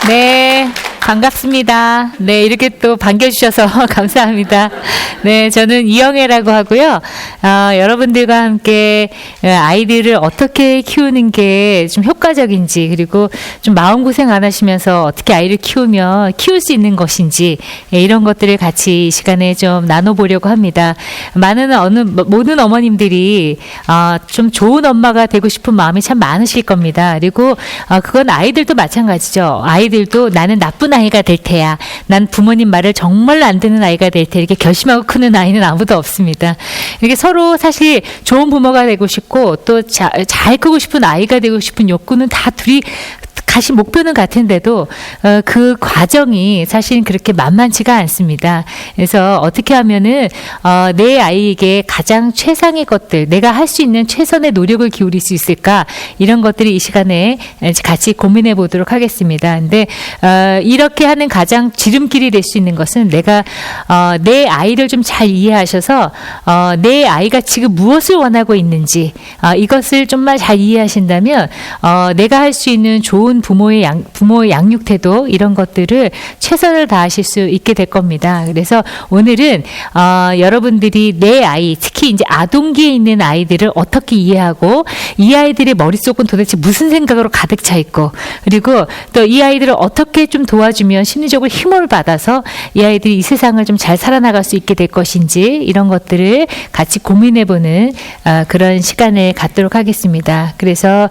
네, 반갑습니다. 네, 이렇게 또 반겨주셔서 감사합니다. 네, 저는 이영애라고 하고요. 여러분들과 함께 아이들을 어떻게 키우는 게 좀 효과적인지, 그리고 좀 마음고생 안 하시면서 어떻게 아이를 키우면 키울 수 있는 것인지, 이런 것들을 같이 이 시간에 좀 나눠보려고 합니다. 모든 어머님들이 좀 좋은 엄마가 되고 싶은 마음이 참 많으실 겁니다. 그리고 그건 아이들도 마찬가지죠. 아이들도 나는 나쁜 아이가 될 테야, 난 부모님 말을 정말 안 듣는 아이가 될 테, 이렇게 결심하고 크는 아이는 아무도 없습니다. 이렇게 서로 사실 좋은 부모가 되고 싶고 또 잘 크고 싶은 아이가 되고 싶은 욕구는 다 둘이 다시 목표는 같은데도 그 과정이 사실 그렇게 만만치가 않습니다. 그래서 어떻게 하면은 내 아이에게 가장 최상의 것들, 내가 할 수 있는 최선의 노력을 기울일 수 있을까, 이런 것들이 이 시간에 같이 고민해 보도록 하겠습니다. 근데 이렇게 하는 가장 지름길이 될 수 있는 것은 내가 내 아이를 좀 잘 이해하셔서 내 아이가 지금 무엇을 원하고 있는지 이것을 좀만 잘 이해하신다면 내가 할 수 있는 좋은 부모의 양육 태도, 이런 것들을 최선을 다하실 수 있게 될 겁니다. 그래서 오늘은 여러분들이 내 아이, 특히 이제 아동기에 있는 아이들을 어떻게 이해하고, 이 아이들의 머릿속은 도대체 무슨 생각으로 가득 차 있고, 그리고 또 이 아이들을 어떻게 좀 도와주면 심리적으로 힘을 받아서 이 아이들이 이 세상을 좀 잘 살아나갈 수 있게 될 것인지, 이런 것들을 같이 고민해보는 그런 시간을 갖도록 하겠습니다. 그래서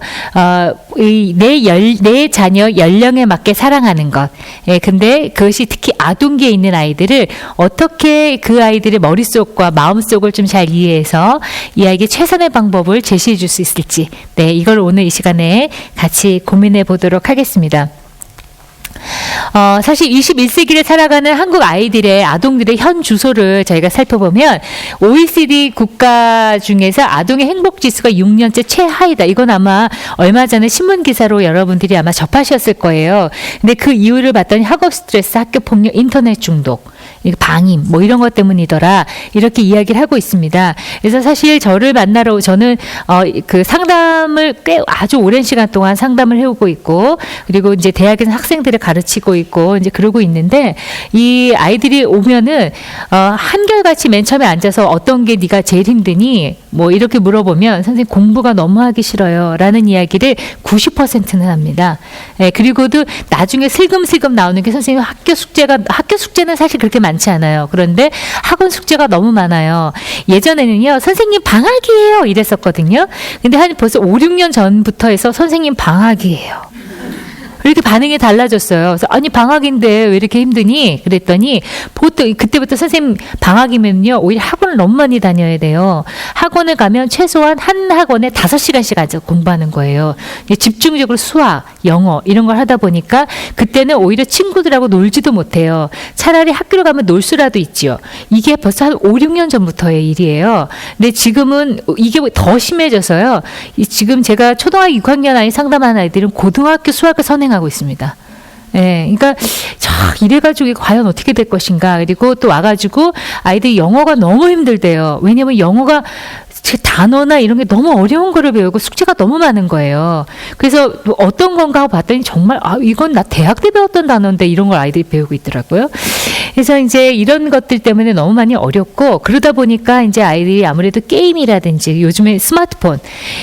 내 자녀 연령에 맞게 사랑하는 것. 근데 그것이 특히 아동기에 있는 아이들을 어떻게 그 아이들의 머릿속과 마음속을 좀 잘 이해해서 이 아이에게 최선의 방법을 제시해 줄 수 있을지, 네, 이걸 오늘 이 시간에 같이 고민해 보도록 하겠습니다. 사실 21세기를 살아가는 한국 아이들의, 아동들의 현 주소를 저희가 살펴보면 OECD 국가 중에서 아동의 행복 지수가 6년째 최하이다. 이건 아마 얼마 전에 신문 기사로 여러분들이 아마 접하셨을 거예요. 근데 그 이유를 봤더니 학업 스트레스, 학교 폭력, 인터넷 중독, 방임, 뭐 이런 것 때문이더라, 이렇게 이야기를 하고 있습니다. 그래서 사실 저를 만나러, 저는 그 상담을 꽤 아주 오랜 시간 동안 상담을 해오고 있고, 그리고 이제 대학에서 학생들을 가르치고 있고 이제 그러고 있는데, 이 아이들이 오면은 한결같이 맨 처음에 앉아서 어떤 게 네가 제일 힘드니, 뭐 이렇게 물어보면 선생님 공부가 너무 하기 싫어요 라는 이야기를 90%는 합니다. 그리고도 나중에 슬금슬금 나오는 게, 선생님 학교 숙제는 사실 그렇게 많지 않아요. 그런데 학원 숙제가 너무 많아요. 예전에는요, 선생님 방학이에요 이랬었거든요. 근데 한 벌써 5, 6년 전부터 해서 선생님 방학이에요, 이렇게 반응이 달라졌어요. 그래서 아니 방학인데 왜 이렇게 힘드니? 그랬더니 보통 그때부터 선생님 방학이면요, 오히려 학원을 너무 많이 다녀야 돼요. 학원을 가면 최소한 한 학원에 5시간씩 앉아 공부하는 거예요. 집중적으로 수학, 영어 이런 걸 하다 보니까 그때는 오히려 친구들하고 놀지도 못해요. 차라리 학교를 가면 놀 수라도 있지요. 이게 벌써 한 5, 6년 전부터의 일이에요. 근데 지금은 이게 더 심해져서요. 지금 제가 초등학교 6학년 아이 상담하는 아이들은 고등학교 수학을 선행하고 있습니다. 그러니까 이래가지고 이게 과연 어떻게 될 것인가. 그리고 또 와가지고 아이들이 영어가 너무 힘들대요. 왜냐면 영어가 단어나 이런 게 너무 어려운 거를 배우고 숙제가 너무 많은 거예요. 그래서 어떤 건가 하고 봤더니 정말 이건 나 대학 때 배웠던 단어인데, 이런 걸 아이들이 배우고 있더라고요. 그래서 이제 이런 것들 때문에 너무 많이 어렵고, 그러다 보니까 이제 아이들이 아무래도 게임이라든지 요즘에 스마트폰,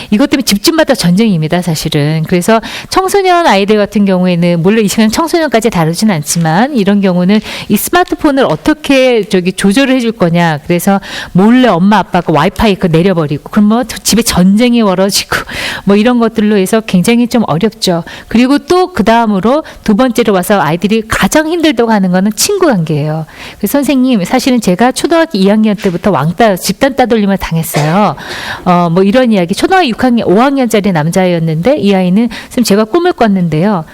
이것 때문에 집집마다 전쟁입니다, 사실은. 그래서 청소년 아이들 같은 경우에는, 물론 이 시간 청소년까지 다루진 않지만, 이런 경우는 이 스마트폰을 어떻게 조절을 해줄 거냐. 그래서 몰래 엄마 아빠가 와이파이 내려버리고, 그럼 뭐 집에 전쟁이 벌어지고 뭐 이런 것들로 해서 굉장히 좀 어렵죠. 그리고 또 그 다음으로 두 번째로 와서 아이들이 가장 힘들다고 하는 거는 친구 관계예요. 그래서 선생님, 사실은 제가 초등학교 2학년 때부터 집단 따돌림을 당했어요. 뭐 이런 이야기. 초등학교 6학년, 5학년짜리 남자였는데, 이 아이는 선생님 제가 꿈을 꿨는데요.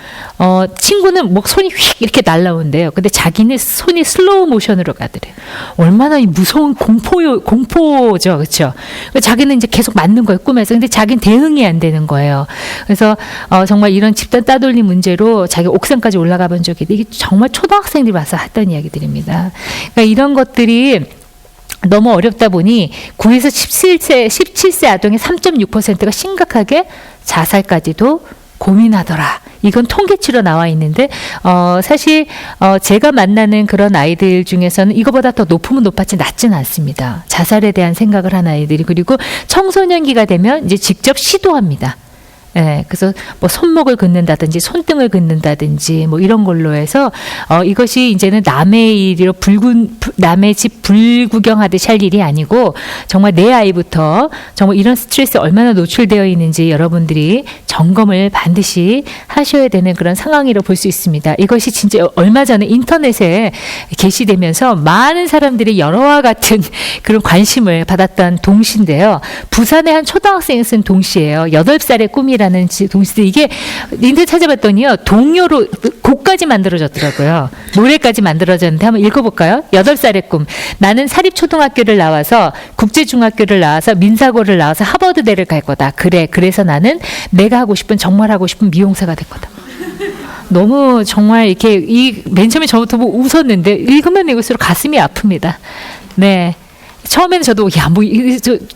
친구는 뭐 손이 휙 이렇게 날라온대요. 근데 자기는 손이 슬로우 모션으로 가더래요. 얼마나 무서운 공포죠, 그렇죠? 자기는 이제 계속 맞는 거예요, 꿈에서. 근데 자기는 대응이 안 되는 거예요. 그래서 정말 이런 집단 따돌림 문제로 자기 옥상까지 올라가 본 적이, 이게 정말 초등학생들이 와서 했던 이야기들입니다. 그러니까 이런 것들이 너무 어렵다 보니 9에서 17세 아동의 3.6%가 심각하게 자살까지도 고민하더라. 이건 통계치로 나와 있는데 사실 제가 만나는 그런 아이들 중에서는 이거보다 더 높으면 높았지 낮지는 않습니다. 자살에 대한 생각을 한 아이들이. 그리고 청소년기가 되면 이제 직접 시도합니다. 예, 그래서 뭐 손목을 긋는다든지 손등을 긋는다든지 뭐 이런 걸로 해서 이것이 이제는 남의 일이로 남의 집 불구경하듯이 할 일이 아니고 정말 내 아이부터 정말 이런 스트레스에 얼마나 노출되어 있는지 여러분들이 점검을 반드시 하셔야 되는 그런 상황이라고 볼 수 있습니다. 이것이 진짜 얼마 전에 인터넷에 게시되면서 많은 사람들이 여러와 같은 그런 관심을 받았던 동시인데요. 부산의 한 초등학생이 쓴 동시예요. 8살의 꿈이라는 동시인데 이게 인터넷 찾아봤더니요. 동요로 곡까지 만들어졌더라고요. 노래까지 만들어졌는데 한번 읽어볼까요? 8살의 꿈. 나는 사립초등학교를 나와서 국제중학교를 나와서 민사고를 나와서 하버드대를 갈 거다. 그래서 나는 내가 하고 싶은 정말 하고 싶은 미용사가 될 거다. 너무 정말 이렇게 맨 처음에 저부터 보고 웃었는데 읽으면 읽을수록 가슴이 아픕니다. 네. 처음에는 저도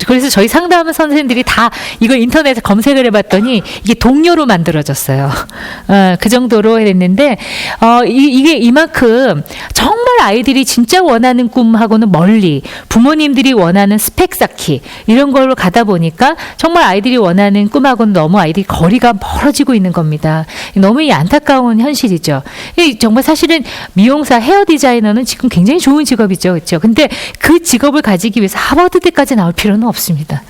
그래서 저희 상담 선생님들이 다 이걸 인터넷에 검색을 해봤더니 이게 동요로 만들어졌어요. 그 정도로 했는데 이게 이만큼 정말 아이들이 진짜 원하는 꿈하고는 멀리 부모님들이 원하는 스펙 쌓기 이런 걸로 가다 보니까 정말 아이들이 원하는 꿈하고는 너무 아이들이 거리가 멀어지고 있는 겁니다. 너무 안타까운 현실이죠. 정말 사실은 미용사 헤어 디자이너는 지금 굉장히 좋은 직업이죠. 그렇죠? 근데 그 직업을 가지기 위해서 하버드대까지 나올 필요는 없습니다.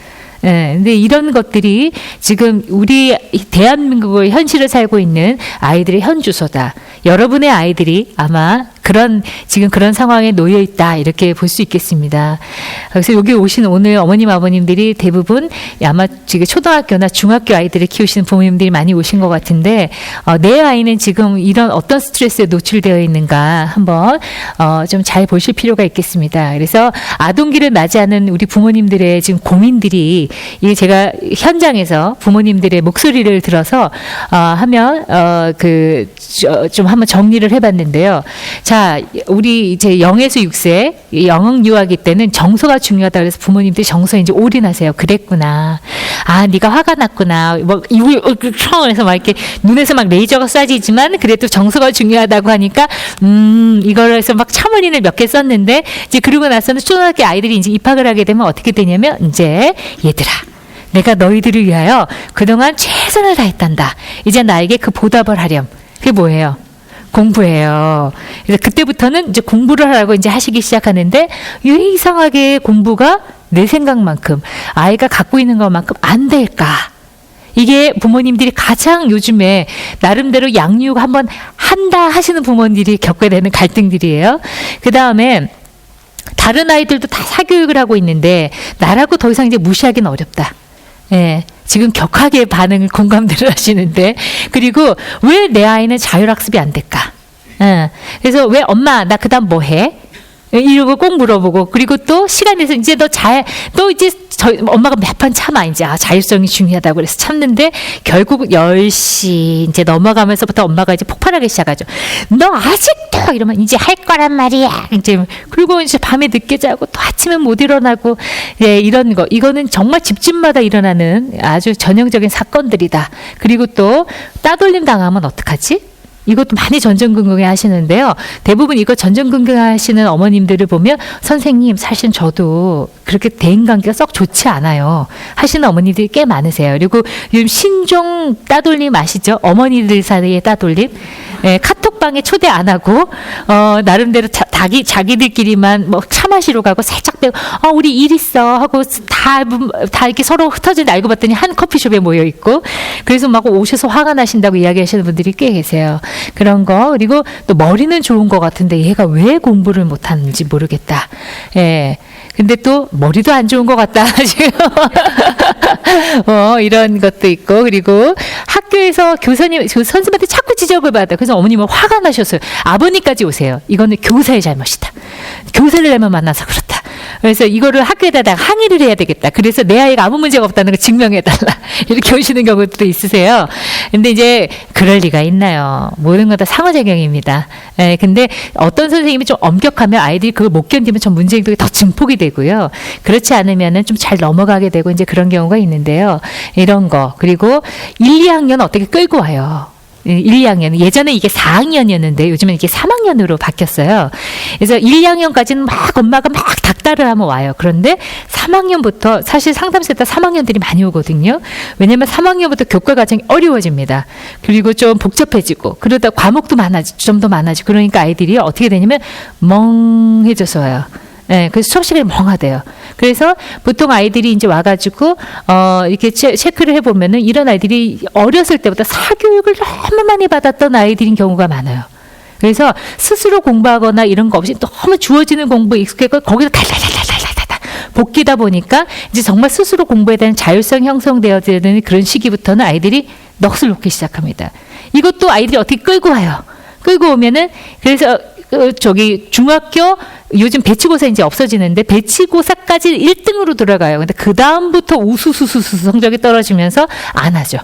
예, 근데 이런 것들이 지금 우리 대한민국의 현실을 살고 있는 아이들의 현 주소다. 여러분의 아이들이 아마 지금 그런 상황에 놓여 있다. 이렇게 볼 수 있겠습니다. 그래서 여기 오신 오늘 어머님, 아버님들이 대부분 아마 지금 초등학교나 중학교 아이들을 키우시는 부모님들이 많이 오신 것 같은데, 내 아이는 지금 이런 어떤 스트레스에 노출되어 있는가 한번, 좀 잘 보실 필요가 있겠습니다. 그래서 아동기를 맞이하는 우리 부모님들의 지금 고민들이, 이게 제가 현장에서 부모님들의 목소리를 들어서, 좀 한번 정리를 해봤는데요. 자, 우리 이제 0에서 6세 영어 유아기 때는 정서가 중요하다 그래서 부모님들이 정서에 이제 올인하세요. 그랬구나. 아, 네가 화가 났구나. 뭐 그래서 막 이렇게 눈에서 막 레이저가 쏴지지만 그래도 정서가 중요하다고 하니까 이걸 해서 막 참을인을 몇 개 썼는데 이제 그러고 나서는 초등학교 아이들이 이제 입학을 하게 되면 어떻게 되냐면 이제 얘들아. 내가 너희들을 위하여 그동안 최선을 다했단다. 이제 나에게 그 보답을 하렴. 그게 뭐예요? 공부예요. 그래서 그때부터는 이제 공부를 하라고 이제 하시기 시작하는데 왜 이상하게 공부가 내 생각만큼 아이가 갖고 있는 것만큼 안 될까? 이게 부모님들이 가장 요즘에 나름대로 양육 한번 한다 하시는 부모님들이 겪어야 되는 갈등들이에요. 그 다음에 다른 아이들도 다 사교육을 하고 있는데 나라고 더 이상 이제 무시하기는 어렵다. 예. 지금 격하게 공감들을 하시는데, 그리고 왜 내 아이는 자율학습이 안 될까? 그래서 왜 엄마, 나 그 다음 뭐 해? 이러고 꼭 물어보고, 그리고 또 시간 내서 이제 엄마가 몇 번 참아, 이제, 자율성이 중요하다고 그래서 참는데, 결국 10시 이제 넘어가면서부터 엄마가 이제 폭발하기 시작하죠. 너 아직도! 이러면 이제 할 거란 말이야! 이제, 그리고 이제 밤에 늦게 자고 또 아침에 못 일어나고, 예, 이런 거. 이거는 정말 집집마다 일어나는 아주 전형적인 사건들이다. 그리고 또, 따돌림 당하면 어떡하지? 이것도 많이 전전긍긍해 하시는데요. 대부분 이거 전전긍긍 하시는 어머님들을 보면 선생님 사실 저도 그렇게 대인관계가 썩 좋지 않아요 하시는 어머니들이 꽤 많으세요. 그리고 요즘 신종 따돌림 아시죠? 어머니들 사이의 따돌림. 예, 카톡방에 초대 안 하고 나름대로 자기들끼리만 뭐 차 마시러 가고 살짝 빼고 우리 일 있어 하고 다 이렇게 서로 흩어져 알고 봤더니 한 커피숍에 모여 있고 그래서 막 오셔서 화가 나신다고 이야기하시는 분들이 꽤 계세요. 그런 거. 그리고 또 머리는 좋은 것 같은데 얘가 왜 공부를 못하는지 모르겠다. 예. 근데 또 머리도 안 좋은 것 같다. 이런 것도 있고 그리고 학교에서 선생님한테 자꾸 지적을 받아. 그래서 어머님은 화가 나셨어요. 아버님까지 오세요. 이거는 교사의 잘못이다. 교사를 잘못 만나서 그렇다. 그래서 이거를 학교에다 항의를 해야 되겠다. 그래서 내 아이가 아무 문제가 없다는 걸 증명해달라. 이렇게 오시는 경우도 있으세요. 근데 이제 그럴 리가 있나요? 모든 건 다 상호작용입니다. 근데 어떤 선생님이 좀 엄격하면 아이들이 그걸 못 견디면 좀 문제 행동이 더 증폭이 되고요. 그렇지 않으면은 좀 잘 넘어가게 되고 이제 그런 경우가 있는데요. 이런 거. 그리고 1, 2학년 어떻게 끌고 와요. 1, 2학년. 예전에 이게 4학년이었는데 요즘은 이게 3학년으로 바뀌었어요. 그래서 1, 2학년까지는 막 엄마가 막 닥달을 하면 와요. 그런데 3학년부터 사실 상담센터 3학년들이 많이 오거든요. 왜냐하면 3학년부터 교과 과정이 어려워집니다. 그리고 좀 복잡해지고 그러다 과목도 좀 더 많아지고 그러니까 아이들이 어떻게 되냐면 멍해져서 와요. 네, 그래서 수업 시간이 멍하대요. 그래서 보통 아이들이 이제 와가지고, 이렇게 체크를 해보면은 이런 아이들이 어렸을 때부터 사교육을 너무 많이 받았던 아이들인 경우가 많아요. 그래서 스스로 공부하거나 이런 거 없이 너무 주어지는 공부에 익숙해서 거기서 달달달달달달달 복기다 보니까 이제 정말 스스로 공부에 대한 자율성 형성되어지는 그런 시기부터는 아이들이 넋을 놓기 시작합니다. 이것도 아이들이 어떻게 끌고 와요. 끌고 오면은 그래서 중학교 요즘 배치고사 이제 없어지는데 배치고사까지 1등으로 들어가요. 근데 그 다음부터 우수수수수 성적이 떨어지면서 안 하죠.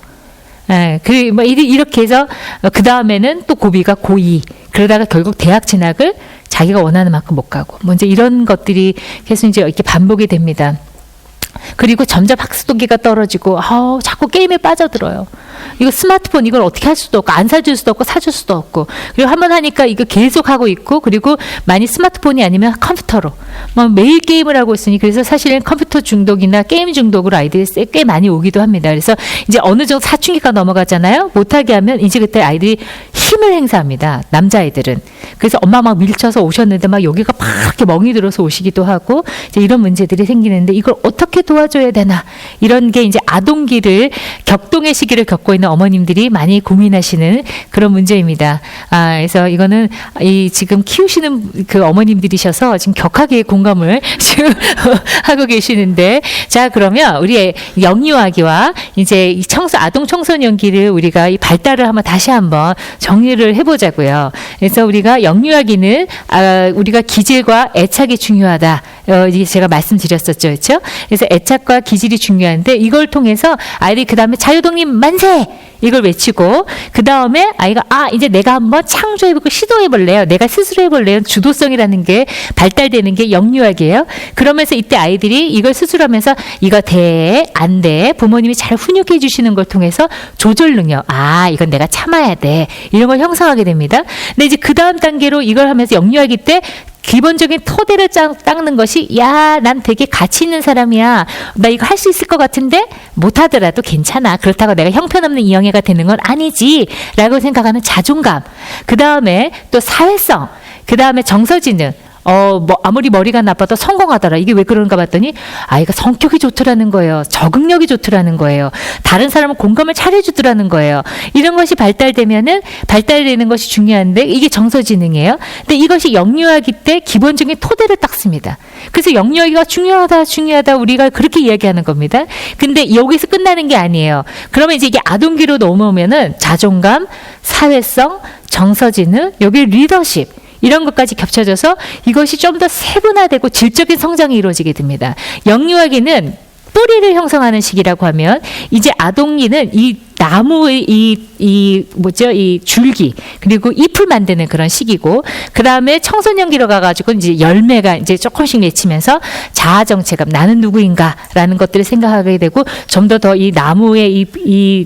예, 뭐 이렇게 해서 그 다음에는 또 고비가 고2 그러다가 결국 대학 진학을 자기가 원하는 만큼 못 가고 뭐 이제 이런 것들이 계속 이제 이렇게 반복이 됩니다. 그리고 점점 학습도기가 떨어지고 자꾸 게임에 빠져들어요. 이거 스마트폰 이걸 어떻게 할 수도 없고 안 사줄 수도 없고 사줄 수도 없고 그리고 한번 하니까 이거 계속 하고 있고 그리고 많이 스마트폰이 아니면 컴퓨터로 뭐 매일 게임을 하고 있으니 그래서 사실은 컴퓨터 중독이나 게임 중독으로 아이들이 꽤 많이 오기도 합니다. 그래서 이제 어느 정도 사춘기가 넘어가잖아요. 못하게 하면 이제 그때 아이들이 힘을 행사합니다. 남자아이들은. 그래서 엄마 막 밀쳐서 오셨는데 막 여기가 막 이렇게 멍이 들어서 오시기도 하고 이제 이런 문제들이 생기는데 이걸 어떻게 도와줘야 되나 이런 게 이제 아동기를 격동의 시기를 겪고 있는 어머님들이 많이 고민하시는 그런 문제입니다. 그래서 이거는 지금 키우시는 그 어머님들이셔서 지금 격하게 공감을 지금 하고 계시는데 자 그러면 우리 영유아기와 이제 이 아동 청소년기를 우리가 이 발달을 다시 한번 정리를 해보자고요. 그래서 우리가 영유아기는 우리가 기질과 애착이 중요하다. 이게 제가 말씀드렸었죠, 그렇죠? 그래서 애착과 기질이 중요한데 이걸 통해서 아이들이 그 다음에 자유독립 만세 이걸 외치고 그 다음에 아이가 이제 내가 한번 창조해보고 시도해볼래요. 내가 스스로 해볼래요. 주도성이라는 게 발달되는 게 영유아기예요. 그러면서 이때 아이들이 이걸 스스로 하면서 이거 돼, 안 돼. 부모님이 잘 훈육해 주시는 걸 통해서 조절 능력. 이건 내가 참아야 돼. 이런 걸 형성하게 됩니다. 근데 이제 그 다음 단계로 이걸 하면서 영유아기 때 기본적인 토대를 닦는 것이 난 되게 가치 있는 사람이야. 나 이거 할 수 있을 것 같은데 못하더라도 괜찮아. 그렇다고 내가 형편없는 이영애가 되는 건 아니지 라고 생각하는 자존감. 그 다음에 또 사회성. 그 다음에 정서지능. 아무리 머리가 나빠도 성공하더라. 이게 왜 그런가 봤더니 아이가 성격이 좋더라는 거예요. 적응력이 좋더라는 거예요. 다른 사람은 공감을 잘해주더라는 거예요. 이런 것이 발달되는 것이 중요한데 이게 정서지능이에요. 근데 이것이 영유아기 때 기본적인 토대를 닦습니다. 그래서 영유아기가 중요하다 우리가 그렇게 이야기하는 겁니다. 근데 여기서 끝나는 게 아니에요. 그러면 이제 이게 아동기로 넘어오면은 자존감, 사회성, 정서지능, 여기 리더십 이런 것까지 겹쳐져서 이것이 좀 더 세분화되고 질적인 성장이 이루어지게 됩니다. 영유아기는 뿌리를 형성하는 시기라고 하면 이제 아동기는 이 나무의 이 줄기 그리고 잎을 만드는 그런 시기고 그 다음에 청소년기로 가가지고 이제 열매가 이제 조금씩 맺히면서 자아 정체감 나는 누구인가라는 것들을 생각하게 되고 좀 더 이 나무의 이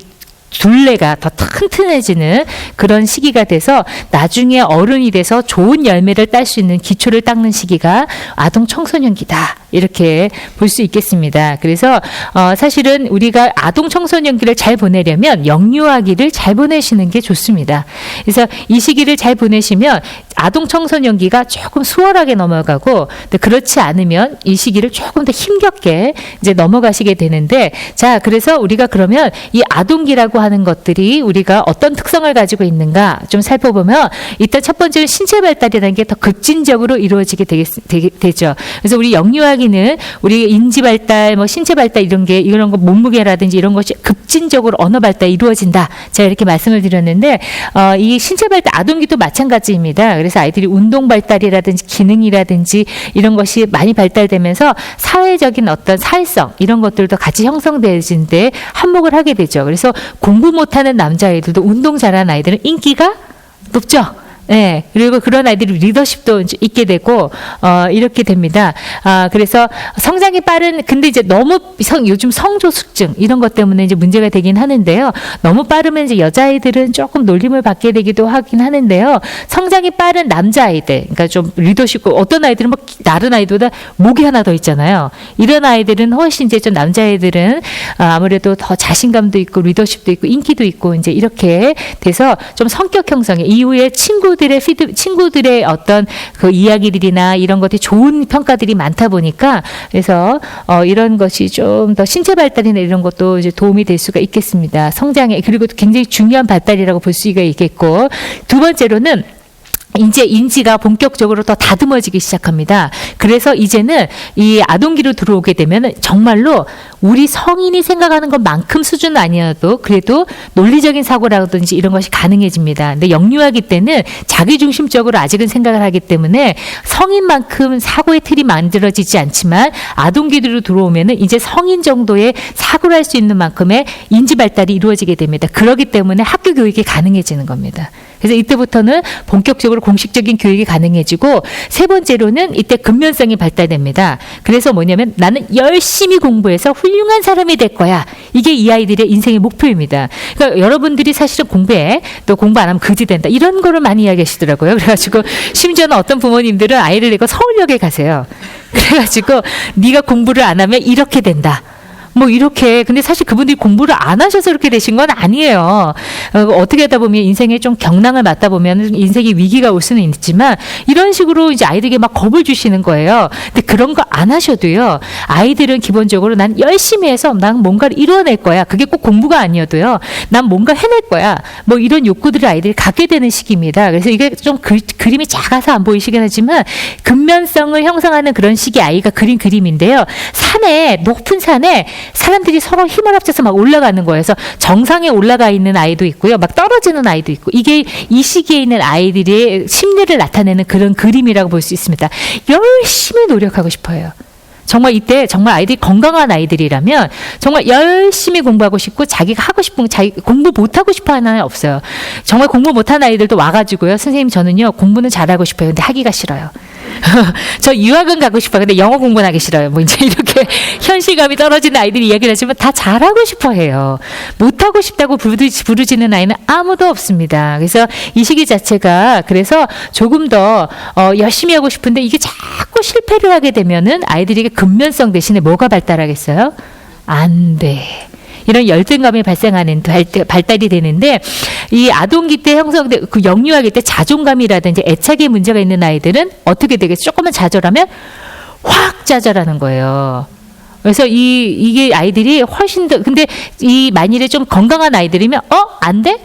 둘레가 더 튼튼해지는 그런 시기가 돼서 나중에 어른이 돼서 좋은 열매를 딸 수 있는 기초를 닦는 시기가 아동 청소년기다. 이렇게 볼 수 있겠습니다. 그래서 사실은 우리가 아동 청소년기를 잘 보내려면 영유아기를 잘 보내시는 게 좋습니다. 그래서 이 시기를 잘 보내시면 아동 청소년기가 조금 수월하게 넘어가고 그렇지 않으면 이 시기를 조금 더 힘겹게 이제 넘어가시게 되는데 자 그래서 우리가 그러면 이 아동기라고 하는 것들이 우리가 어떤 특성을 가지고 있는가 좀 살펴보면 일단 첫 번째는 신체 발달이라는 게 더 급진적으로 이루어지게 되죠. 그래서 우리 영유아기는 우리 인지 발달, 신체 발달 이런 거 몸무게라든지 이런 것이 급진적으로 언어 발달 이루어진다. 제가 이렇게 말씀을 드렸는데 이 신체 발달 아동기도 마찬가지입니다. 그래서 아이들이 운동 발달이라든지 기능이라든지 이런 것이 많이 발달되면서 사회적인 어떤 사회성 이런 것들도 같이 형성되는데 한몫을 하게 되죠. 그래서 공부 못하는 남자아이들도 운동 잘하는 아이들은 인기가 높죠. 네, 그리고 그런 아이들이 리더십도 있게 되고, 이렇게 됩니다. 그래서 성장이 빠른, 근데 이제 너무 요즘 성조숙증, 이런 것 때문에 이제 문제가 되긴 하는데요. 너무 빠르면 이제 여자아이들은 조금 놀림을 받게 되기도 하긴 하는데요. 성장이 빠른 남자아이들, 그러니까 좀 리더십, 어떤 아이들은 뭐 다른 아이들보다 목이 하나 더 있잖아요. 이런 아이들은 훨씬 이제 좀 남자아이들은 아무래도 더 자신감도 있고, 리더십도 있고, 인기도 있고, 이제 이렇게 돼서 좀 성격 형성에 이후에 친구들의 어떤 그 이야기들이나 이런 것들이 좋은 평가들이 많다 보니까 그래서 이런 것이 좀 더 신체 발달이나 이런 것도 이제 도움이 될 수가 있겠습니다. 성장에 그리고 굉장히 중요한 발달이라고 볼 수가 있겠고 두 번째로는 이제 인지가 본격적으로 더 다듬어지기 시작합니다. 그래서 이제는 이 아동기로 들어오게 되면 정말로 우리 성인이 생각하는 것만큼 수준은 아니어도 그래도 논리적인 사고라든지 이런 것이 가능해집니다. 근데 영유아기 때는 자기중심적으로 아직은 생각을 하기 때문에 성인만큼 사고의 틀이 만들어지지 않지만 아동기로 들어오면은 이제 성인 정도의 사고를 할 수 있는 만큼의 인지 발달이 이루어지게 됩니다. 그렇기 때문에 학교 교육이 가능해지는 겁니다. 그래서 이때부터는 본격적으로 공식적인 교육이 가능해지고 세 번째로는 이때 근면성이 발달됩니다. 그래서 뭐냐면 나는 열심히 공부해서 훌륭한 사람이 될 거야. 이게 이 아이들의 인생의 목표입니다. 그러니까 여러분들이 사실은 공부해 또 공부 안 하면 그지 된다. 이런 거를 많이 이야기하시더라고요. 그래가지고 심지어는 어떤 부모님들은 아이를 내고 서울역에 가세요. 그래가지고 네가 공부를 안 하면 이렇게 된다. 뭐 이렇게 근데 사실 그분들이 공부를 안 하셔서 그렇게 되신 건 아니에요. 어떻게 하다 보면 인생에 좀 경랑을 맞다 보면 인생의 위기가 올 수는 있지만 이런 식으로 이제 아이들에게 막 겁을 주시는 거예요. 근데 그런 거 안 하셔도요. 아이들은 기본적으로 난 열심히 해서 난 뭔가를 이뤄낼 거야. 그게 꼭 공부가 아니어도요. 난 뭔가 해낼 거야. 뭐 이런 욕구들을 아이들이 갖게 되는 시기입니다. 그래서 이게 좀 그림이 작아서 안 보이시긴 하지만 근면성을 형성하는 그런 시기 아이가 그린 그림인데요. 높은 산에 사람들이 서로 힘을 합쳐서 막 올라가는 거예요. 그래서 정상에 올라가 있는 아이도 있고요. 막 떨어지는 아이도 있고. 이게 이 시기에 있는 아이들의 심리를 나타내는 그런 그림이라고 볼 수 있습니다. 열심히 노력하고 싶어요. 정말 이때 정말 아이들이 건강한 아이들이라면 정말 열심히 공부하고 싶고 자기가 하고 싶은 자기 공부 못하고 싶어 하는 아이 없어요. 정말 공부 못하는 아이들도 와가지고요. 선생님 저는요 공부는 잘하고 싶어요. 근데 하기가 싫어요. 저 유학은 가고 싶어요. 근데 영어 공부는 하기 싫어요. 뭐 이제 이렇게 현실감이 떨어지는 아이들이 이야기를 하지만 다 잘하고 싶어 해요. 못하고 싶다고 부르지는 아이는 아무도 없습니다. 그래서 이 시기 자체가 그래서 조금 더 열심히 하고 싶은데 이게 자꾸 실패를 하게 되면은 아이들에게 근면성 대신에 뭐가 발달하겠어요? 안 돼. 이런 열등감이 발생하는 발달이 되는데 이 아동기 때 형성된 그 영유아기 때 자존감이라든지 애착의 문제가 있는 아이들은 어떻게 되겠어요? 조금만 좌절하면 확 좌절하는 거예요. 그래서 이게 아이들이 훨씬 더 근데 이 만일에 좀 건강한 아이들이면 안 돼?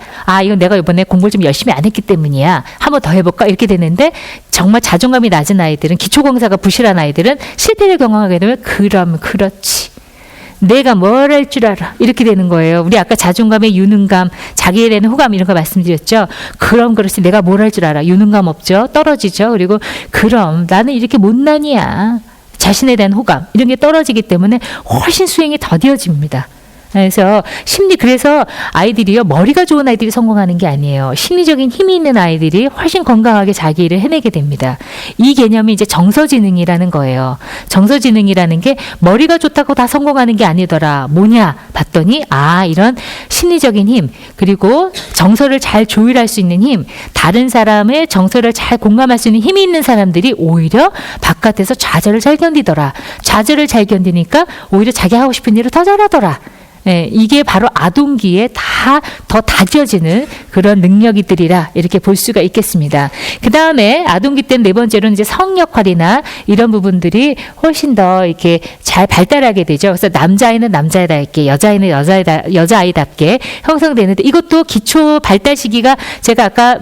이건 내가 이번에 공부를 좀 열심히 안 했기 때문이야. 한번 더 해볼까? 이렇게 되는데 정말 자존감이 낮은 아이들은 기초공사가 부실한 아이들은 실패를 경험하게 되면 그럼 그렇지. 내가 뭘 할 줄 알아. 이렇게 되는 거예요. 우리 아까 자존감의 유능감, 자기에 대한 호감 이런 거 말씀드렸죠. 그럼 그렇지. 내가 뭘 할 줄 알아. 유능감 없죠. 떨어지죠. 그리고 그럼 나는 이렇게 못난이야. 자신에 대한 호감 이런 게 떨어지기 때문에 훨씬 수행이 더뎌집니다. 그래서 그래서 아이들이요 머리가 좋은 아이들이 성공하는 게 아니에요. 심리적인 힘이 있는 아이들이 훨씬 건강하게 자기 일을 해내게 됩니다. 이 개념이 이제 정서지능이라는 거예요. 정서지능이라는 게 머리가 좋다고 다 성공하는 게 아니더라. 뭐냐 봤더니 이런 심리적인 힘 그리고 정서를 잘 조율할 수 있는 힘 다른 사람의 정서를 잘 공감할 수 있는 힘이 있는 사람들이 오히려 바깥에서 좌절을 잘 견디더라. 좌절을 잘 견디니까 오히려 자기 하고 싶은 일을 더 잘하더라. 네, 이게 바로 아동기에 다 더 다져지는 그런 능력이들이라 이렇게 볼 수가 있겠습니다. 그 다음에 아동기 때 네 번째로는 이제 성 역할이나 이런 부분들이 훨씬 더 이렇게 잘 발달하게 되죠. 그래서 남자아이는 남자아이답게, 여자아이는 여자아이답게 형성되는데 이것도 기초 발달 시기가 제가 아까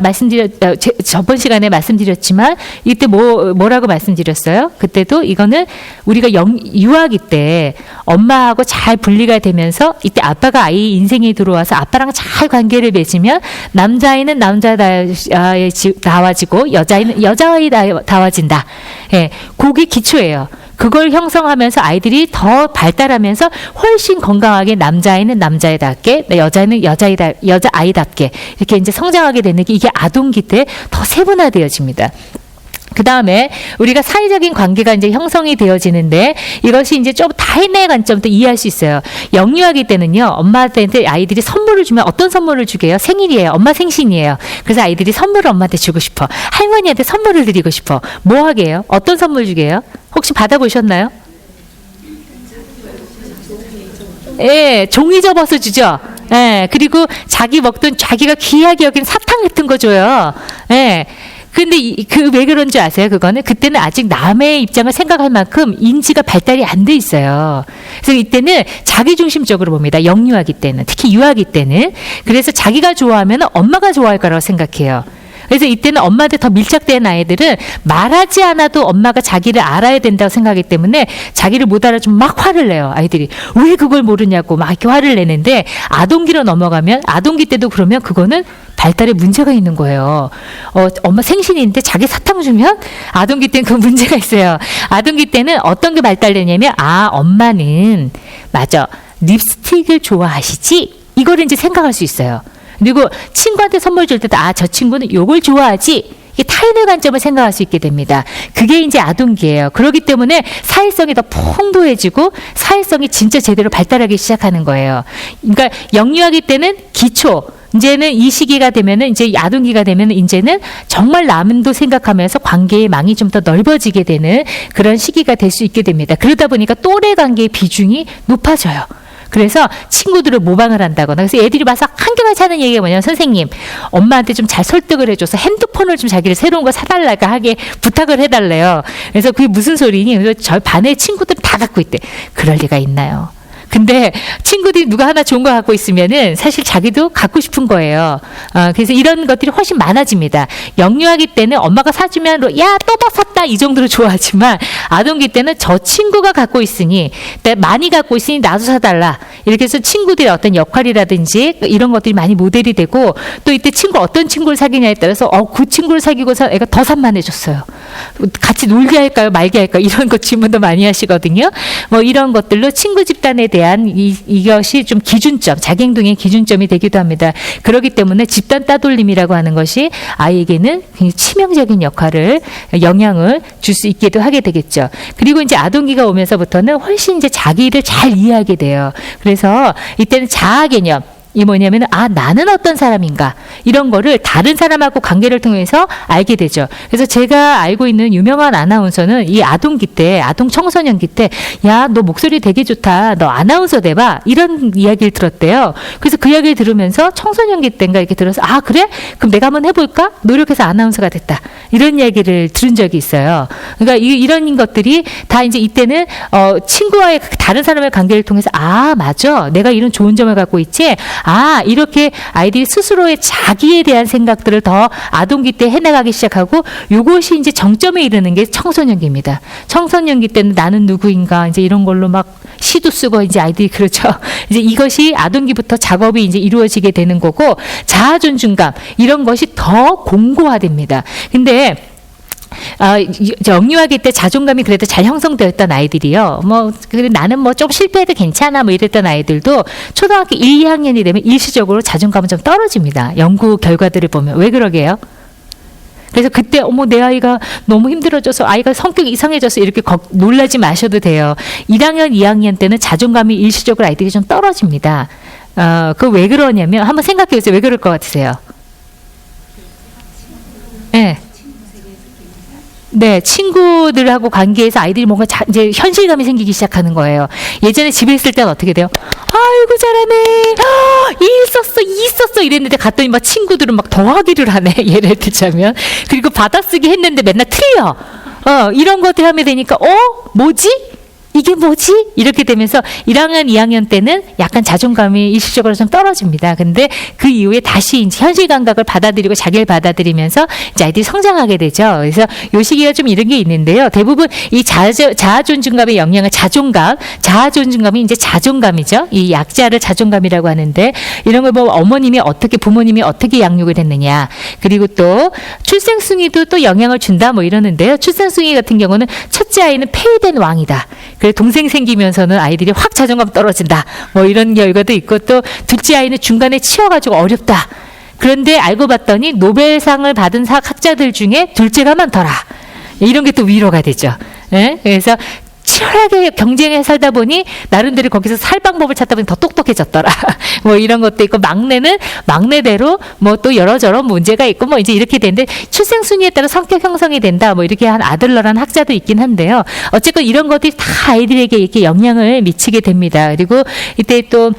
저번 시간에 말씀드렸지만 이때 뭐라고 말씀드렸어요? 그때도 이거는 우리가 유아기 때 엄마하고 잘 분리가 되면서 이때 아빠가 아이 인생에 들어와서 아빠랑 잘 관계를 맺으면 남자아이는 남자아이 다워지고 여자아이는 여자아이 다워진다. 예, 그게 기초예요. 그걸 형성하면서 아이들이 더 발달하면서 훨씬 건강하게 남자아이는 남자아이답게, 여자는 여자아이답게 이렇게 이제 성장하게 되는 게 이게 아동기 때 더 세분화되어집니다. 그 다음에 우리가 사회적인 관계가 이제 형성이 되어지는데 이것이 이제 좀 타인의 관점도 이해할 수 있어요. 영유아기 때는요, 엄마한테 아이들이 선물을 주면 어떤 선물을 주게요? 생일이에요. 엄마 생신이에요. 그래서 아이들이 선물을 엄마한테 주고 싶어. 할머니한테 선물을 드리고 싶어. 뭐 하게요? 어떤 선물 주게요? 혹시 받아보셨나요? 예, 종이 접어서 주죠. 예, 그리고 자기 먹던 자기가 귀하게 여긴 사탕 같은 거 줘요. 예. 근데 왜 그런 줄 아세요? 그거는 그때는 아직 남의 입장을 생각할 만큼 인지가 발달이 안 돼 있어요. 그래서 이때는 자기중심적으로 봅니다. 영유아기 때는, 특히 유아기 때는. 그래서 자기가 좋아하면 엄마가 좋아할 거라고 생각해요. 그래서 이때는 엄마한테 더 밀착된 아이들은 말하지 않아도 엄마가 자기를 알아야 된다고 생각하기 때문에 자기를 못 알아주면 막 화를 내요. 아이들이 왜 그걸 모르냐고 막 이렇게 화를 내는데, 아동기로 넘어가면, 아동기 때도 그러면 그거는 발달에 문제가 있는 거예요. 엄마 생신인데 자기 사탕 주면 아동기 때는 그 문제가 있어요. 아동기 때는 어떤 게 발달되냐면, 엄마는 맞아, 립스틱을 좋아하시지? 이거를 이제 생각할 수 있어요. 그리고 친구한테 선물 줄 때도 저 친구는 요걸 좋아하지? 이게 타인의 관점을 생각할 수 있게 됩니다. 그게 이제 아동기예요. 그렇기 때문에 사회성이 더 풍부해지고 사회성이 진짜 제대로 발달하기 시작하는 거예요. 그러니까 영유아기 때는 기초, 이제는 이 시기가 되면은, 이제 아동기가 되면은 이제는 정말 남도 생각하면서 관계의 망이 좀 더 넓어지게 되는 그런 시기가 될 수 있게 됩니다. 그러다 보니까 또래 관계의 비중이 높아져요. 그래서 친구들을 모방을 한다거나, 그래서 애들이 와서 한결같이 하는 얘기가 뭐냐면, 선생님, 엄마한테 좀 잘 설득을 해줘서 핸드폰을 좀 자기를 새로운 거 사달라고 하게 부탁을 해달래요. 그래서 그게 무슨 소리니? 그래서 저 반의 친구들 다 갖고 있대. 그럴 리가 있나요? 근데 친구들이 누가 하나 좋은 거 갖고 있으면은 사실 자기도 갖고 싶은 거예요. 그래서 이런 것들이 훨씬 많아집니다. 영유아기 때는 엄마가 사주면 야, 또 뭐 샀다 이 정도로 좋아하지만, 아동기 때는 저 친구가 갖고 있으니, 많이 갖고 있으니 나도 사달라. 이렇게 해서 친구들의 어떤 역할이라든지 이런 것들이 많이 모델이 되고, 또 이때 어떤 친구를 사귀냐에 따라서 그 친구를 사귀고서 애가 더 산만해졌어요. 같이 놀게 할까요, 말게 할까요? 이런 것 질문도 많이 하시거든요. 뭐 이런 것들로 친구 집단에 대한 이것이 좀 기준점, 자기 행동의 기준점이 되기도 합니다. 그렇기 때문에 집단 따돌림이라고 하는 것이 아이에게는 굉장히 치명적인 영향을 줄 수 있기도 하게 되겠죠. 그리고 이제 아동기가 오면서부터는 훨씬 이제 자기를 잘 이해하게 돼요. 그래서 이때는 자아 개념, 이 뭐냐면은 나는 어떤 사람인가, 이런 거를 다른 사람하고 관계를 통해서 알게 되죠. 그래서 제가 알고 있는 유명한 아나운서는 이 아동기 때, 아동 청소년기 때, 야, 너 목소리 되게 좋다, 너 아나운서 돼봐, 이런 이야기를 들었대요. 그래서 그 이야기를 들으면서 청소년기 때인가 이렇게 들어서 그래? 그럼 내가 한번 해볼까? 노력해서 아나운서가 됐다, 이런 이야기를 들은 적이 있어요. 그러니까 이런 것들이 다 이제 이때는 친구와의 다른 사람의 관계를 통해서 맞아, 내가 이런 좋은 점을 갖고 있지. 이렇게 아이들이 스스로의 자기에 대한 생각들을 더 아동기 때 해나가기 시작하고, 요것이 이제 정점에 이르는 게 청소년기입니다. 청소년기 때는 나는 누구인가, 이제 이런 걸로 막 시도 쓰고 이제 아이들이 그렇죠. 이제 이것이 아동기부터 작업이 이제 이루어지게 되는 거고, 자아 존중감, 이런 것이 더 공고화됩니다. 근데 영유아기 때 자존감이 그래도 잘 형성되었던 아이들이요, 그래 나는 좀 실패해도 괜찮아 이랬던 아이들도 초등학교 1, 2학년이 되면 일시적으로 자존감은 좀 떨어집니다. 연구 결과들을 보면. 왜 그러게요? 그래서 그때 내 아이가 너무 힘들어져서, 아이가 성격이 이상해져서 이렇게 놀라지 마셔도 돼요. 1학년, 2학년 때는 자존감이 일시적으로 아이들이 좀 떨어집니다. 그거 왜 그러냐면, 한번 생각해 보세요. 왜 그럴 것 같으세요? 네. 네, 친구들하고 관계에서 아이들이 뭔가 이제 현실감이 생기기 시작하는 거예요. 예전에 집에 있을 때는 어떻게 돼요? 아이고 잘하네, 이 썼어 이랬는데 갔더니 막 친구들은 막 더하기를 하네. 예를 들자면. 그리고 받아쓰기 했는데 맨날 틀려. 이런 것들 하면 되니까 뭐지? 이게 뭐지? 이렇게 되면서 1학년, 2학년 때는 약간 자존감이 일시적으로 좀 떨어집니다. 근데 그 이후에 다시 이제 현실 감각을 받아들이고 자기를 받아들이면서 이제 아이들이 성장하게 되죠. 그래서 요 시기가 좀 이런 게 있는데요. 대부분 이 자아 존중감의 영향을 자아 존중감이 이제 자존감이죠. 이 약자를 자존감이라고 하는데 이런 걸 보면 부모님이 어떻게 양육을 했느냐. 그리고 또 출생숭이도 또 영향을 준다 뭐 이러는데요. 출생숭이 같은 경우는 첫째 아이는 폐위된 왕이다. 그래서 동생 생기면서는 아이들이 확 자존감 떨어진다. 뭐 이런 결과도 있고 또 둘째 아이는 중간에 치여가지고 어렵다. 그런데 알고 봤더니 노벨상을 받은 학자들 중에 둘째가 많더라. 이런 게 또 위로가 되죠. 예? 그래서 치열하게 경쟁에 살다 보니 나름대로 거기서 살 방법을 찾다 보니 더 똑똑해졌더라. 뭐 이런 것도 있고 막내는 막내대로 뭐 또 여러저런 문제가 있고 뭐 이제 이렇게 되는데 출생 순위에 따라 성격 형성이 된다. 뭐 이렇게 한 아들러란 학자도 있긴 한데요. 어쨌건 이런 것들이 다 아이들에게 이렇게 영향을 미치게 됩니다. 그리고 이때 또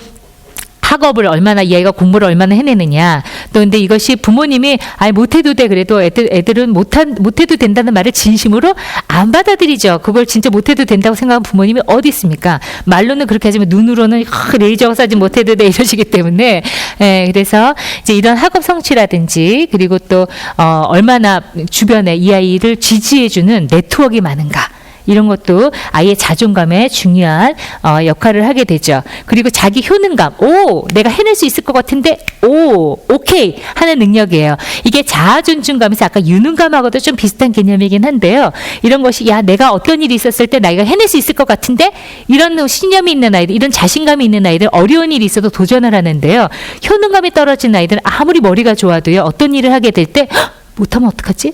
학업을 얼마나 이 아이가 공부를 얼마나 해내느냐. 또 근데 이것이 부모님이 못해도 돼 그래도 애들은 못해도 된다는 말을 진심으로 안 받아들이죠. 그걸 진짜 못해도 된다고 생각하는 부모님이 어디 있습니까? 말로는 그렇게 하지만 눈으로는 레이저가 쏴지 못해도 돼 이러시기 때문에 그래서 이제 이런 학업 성취라든지 그리고 또 얼마나 주변에 이 아이를 지지해주는 네트워크가 많은가. 이런 것도 아이의 자존감에 중요한 역할을 하게 되죠. 그리고 자기 효능감. 내가 해낼 수 있을 것 같은데 오케이 하는 능력이에요. 이게 자아 존중감에서 아까 유능감하고도 좀 비슷한 개념이긴 한데요. 이런 것이 내가 어떤 일이 있었을 때 내가 해낼 수 있을 것 같은데 이런 신념이 있는 아이들, 이런 자신감이 있는 아이들 어려운 일이 있어도 도전을 하는데요. 효능감이 떨어진 아이들은 아무리 머리가 좋아도요. 어떤 일을 하게 될 때 못하면 어떡하지?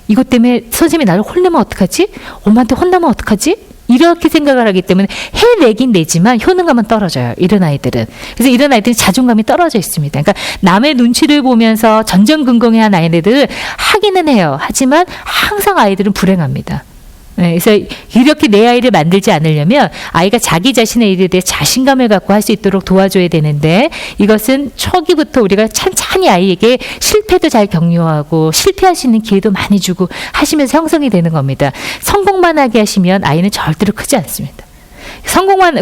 이것 때문에 선생님이 나를 혼내면 어떡하지? 엄마한테 혼나면 어떡하지? 이렇게 생각을 하기 때문에 해내긴 내지만 효능감은 떨어져요. 이런 아이들은. 그래서 이런 아이들은 자존감이 떨어져 있습니다. 그러니까 남의 눈치를 보면서 전전긍긍해한 아이들은 하기는 해요. 하지만 항상 아이들은 불행합니다. 그래서 이렇게 내 아이를 만들지 않으려면 아이가 자기 자신의 일에 대해 자신감을 갖고 할 수 있도록 도와줘야 되는데 이것은 초기부터 우리가 찬찬히 아이에게 실패도 잘 격려하고 실패할 수 있는 기회도 많이 주고 하시면서 형성이 되는 겁니다. 성공만 하게 하시면 아이는 절대로 크지 않습니다.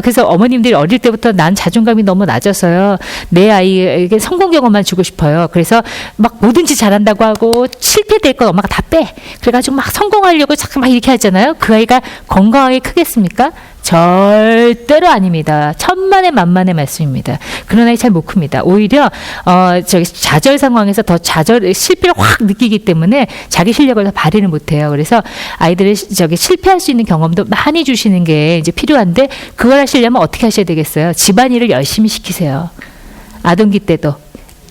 그래서 어머님들이 어릴 때부터 난 자존감이 너무 낮아서요. 내 아이에게 성공 경험만 주고 싶어요. 그래서 막 뭐든지 잘한다고 하고 실패될 건 엄마가 다 빼. 그래가지고 막 성공하려고 자꾸 막 이렇게 하잖아요. 그 아이가 건강하게 크겠습니까? 절대로 아닙니다. 천만의 만만의 말씀입니다. 그런 아이 잘 못 큽니다. 오히려 좌절 상황에서 더 실패를 확 느끼기 때문에 자기 실력을 더 발휘를 못해요. 그래서 아이들을 실패할 수 있는 경험도 많이 주시는 게 이제 필요한데 그걸 하시려면 어떻게 하셔야 되겠어요? 집안일을 열심히 시키세요. 아동기 때도.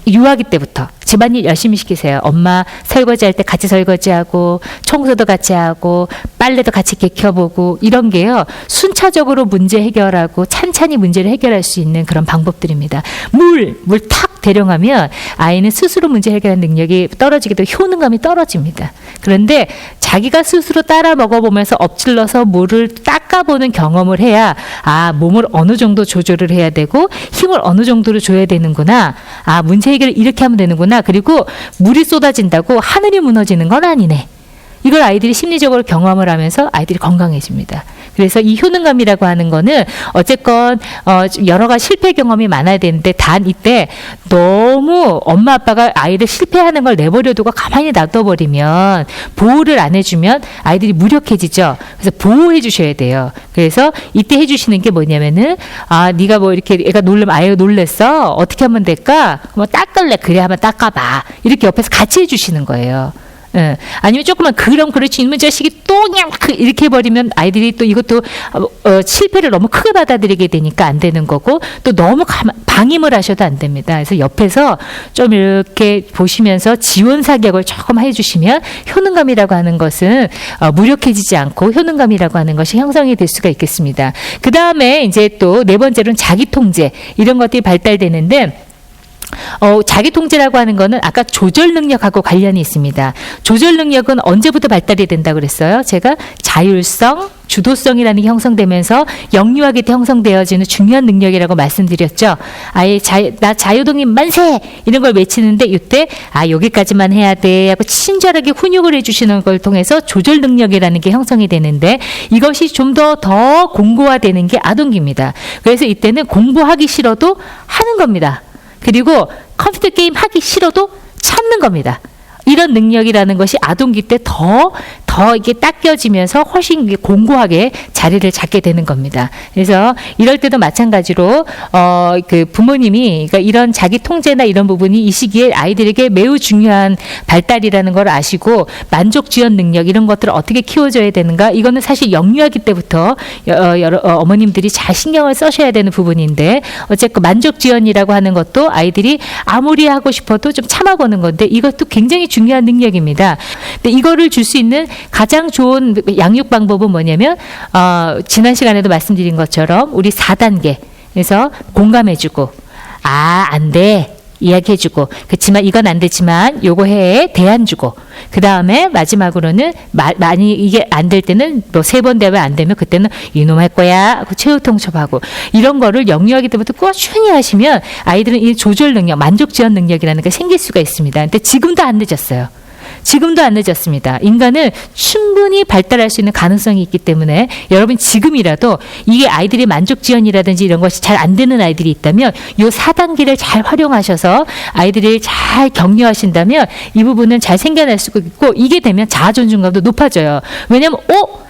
유아기 때부터 집안일 열심히 시키세요. 엄마 설거지할 때 같이 설거지하고 청소도 같이 하고 빨래도 같이 개켜보고 이런 게요. 순차적으로 문제 해결하고 찬찬히 문제를 해결할 수 있는 그런 방법들입니다. 물 탁 대령하면 아이는 스스로 문제 해결하는 능력이 떨어지게 되고 효능감이 떨어집니다. 그런데 자기가 스스로 따라 먹어보면서 엎질러서 물을 닦아보는 경험을 해야 몸을 어느 정도 조절을 해야 되고 힘을 어느 정도로 줘야 되는구나. 문제 해결을 이렇게 하면 되는구나. 그리고 물이 쏟아진다고 하늘이 무너지는 건 아니네. 이걸 아이들이 심리적으로 경험을 하면서 아이들이 건강해집니다. 그래서 이 효능감이라고 하는 거는 어쨌건 여러 가지 실패 경험이 많아야 되는데 단 이때 너무 엄마 아빠가 아이를 실패하는 걸 내버려두고 가만히 놔둬버리면 보호를 안 해주면 아이들이 무력해지죠. 그래서 보호해 주셔야 돼요. 그래서 이때 해주시는 게 뭐냐면은 네가 뭐 이렇게 애가 아이가 놀랬어? 어떻게 하면 될까? 뭐 닦을래? 그래 한번 닦아봐. 이렇게 옆에서 같이 해주시는 거예요. 아니면 조금만 그렇지 이놈의 자식이 또 그냥 이렇게 해버리면 아이들이 또 이것도 실패를 너무 크게 받아들이게 되니까 안 되는 거고 또 너무 방임을 하셔도 안 됩니다. 그래서 옆에서 좀 이렇게 보시면서 지원 사격을 조금 해주시면 효능감이라고 하는 것은 무력해지지 않고 효능감이라고 하는 것이 형성이 될 수가 있겠습니다. 그 다음에 이제 또 네 번째로는 자기 통제 이런 것들이 발달되는데 자기 통제라고 하는 거는 아까 조절 능력하고 관련이 있습니다. 조절 능력은 언제부터 발달이 된다고 그랬어요? 제가 자율성, 주도성이라는 게 형성되면서 영유아기 때 형성되어지는 중요한 능력이라고 말씀드렸죠. 아예 나 자유동의 만세! 이런 걸 외치는데 이때 여기까지만 해야 돼 하고 친절하게 훈육을 해주시는 걸 통해서 조절 능력이라는 게 형성이 되는데 이것이 좀 더 공고화되는 게 아동기입니다. 그래서 이때는 공부하기 싫어도 하는 겁니다. 그리고 컴퓨터 게임 하기 싫어도 참는 겁니다. 이런 능력이라는 것이 아동기 때 더 이게 닦여지면서 훨씬 공고하게 자리를 잡게 되는 겁니다. 그래서 이럴 때도 마찬가지로 그 부모님이 그러니까 이런 자기 통제나 이런 부분이 이 시기에 아이들에게 매우 중요한 발달이라는 걸 아시고 만족 지연 능력 이런 것들을 어떻게 키워줘야 되는가 이거는 사실 영유아기 때부터 여러 어머님들이 잘 신경을 써셔야 되는 부분인데 어쨌든 만족 지연이라고 하는 것도 아이들이 아무리 하고 싶어도 좀 참아보는 건데 이것도 굉장히 중요한 능력입니다. 근데 이거를 줄 수 있는 가장 좋은 양육 방법은 뭐냐면 지난 시간에도 말씀드린 것처럼 우리 4단계 그래서 공감해주고 안 돼 이야기해주고 그렇지만 이건 안 되지만 요거 해 대안 주고 그 다음에 마지막으로는 많이 이게 안 될 때는 뭐 3번 되면 안 되면 그때는 이놈 할 거야 하고 최후 통첩하고 이런 거를 영유아기 때부터 꾸준히 하시면 아이들은 이 조절 능력 만족 지연 능력이라는 게 생길 수가 있습니다. 근데 지금도 안 늦었어요. 지금도 안 늦었습니다. 인간은 충분히 발달할 수 있는 가능성이 있기 때문에 여러분 지금이라도 이게 아이들의 만족지연이라든지 이런 것이 잘 안 되는 아이들이 있다면 이 4단계를 잘 활용하셔서 아이들을 잘 격려하신다면 이 부분은 잘 생겨날 수 있고 이게 되면 자아존중감도 높아져요. 왜냐하면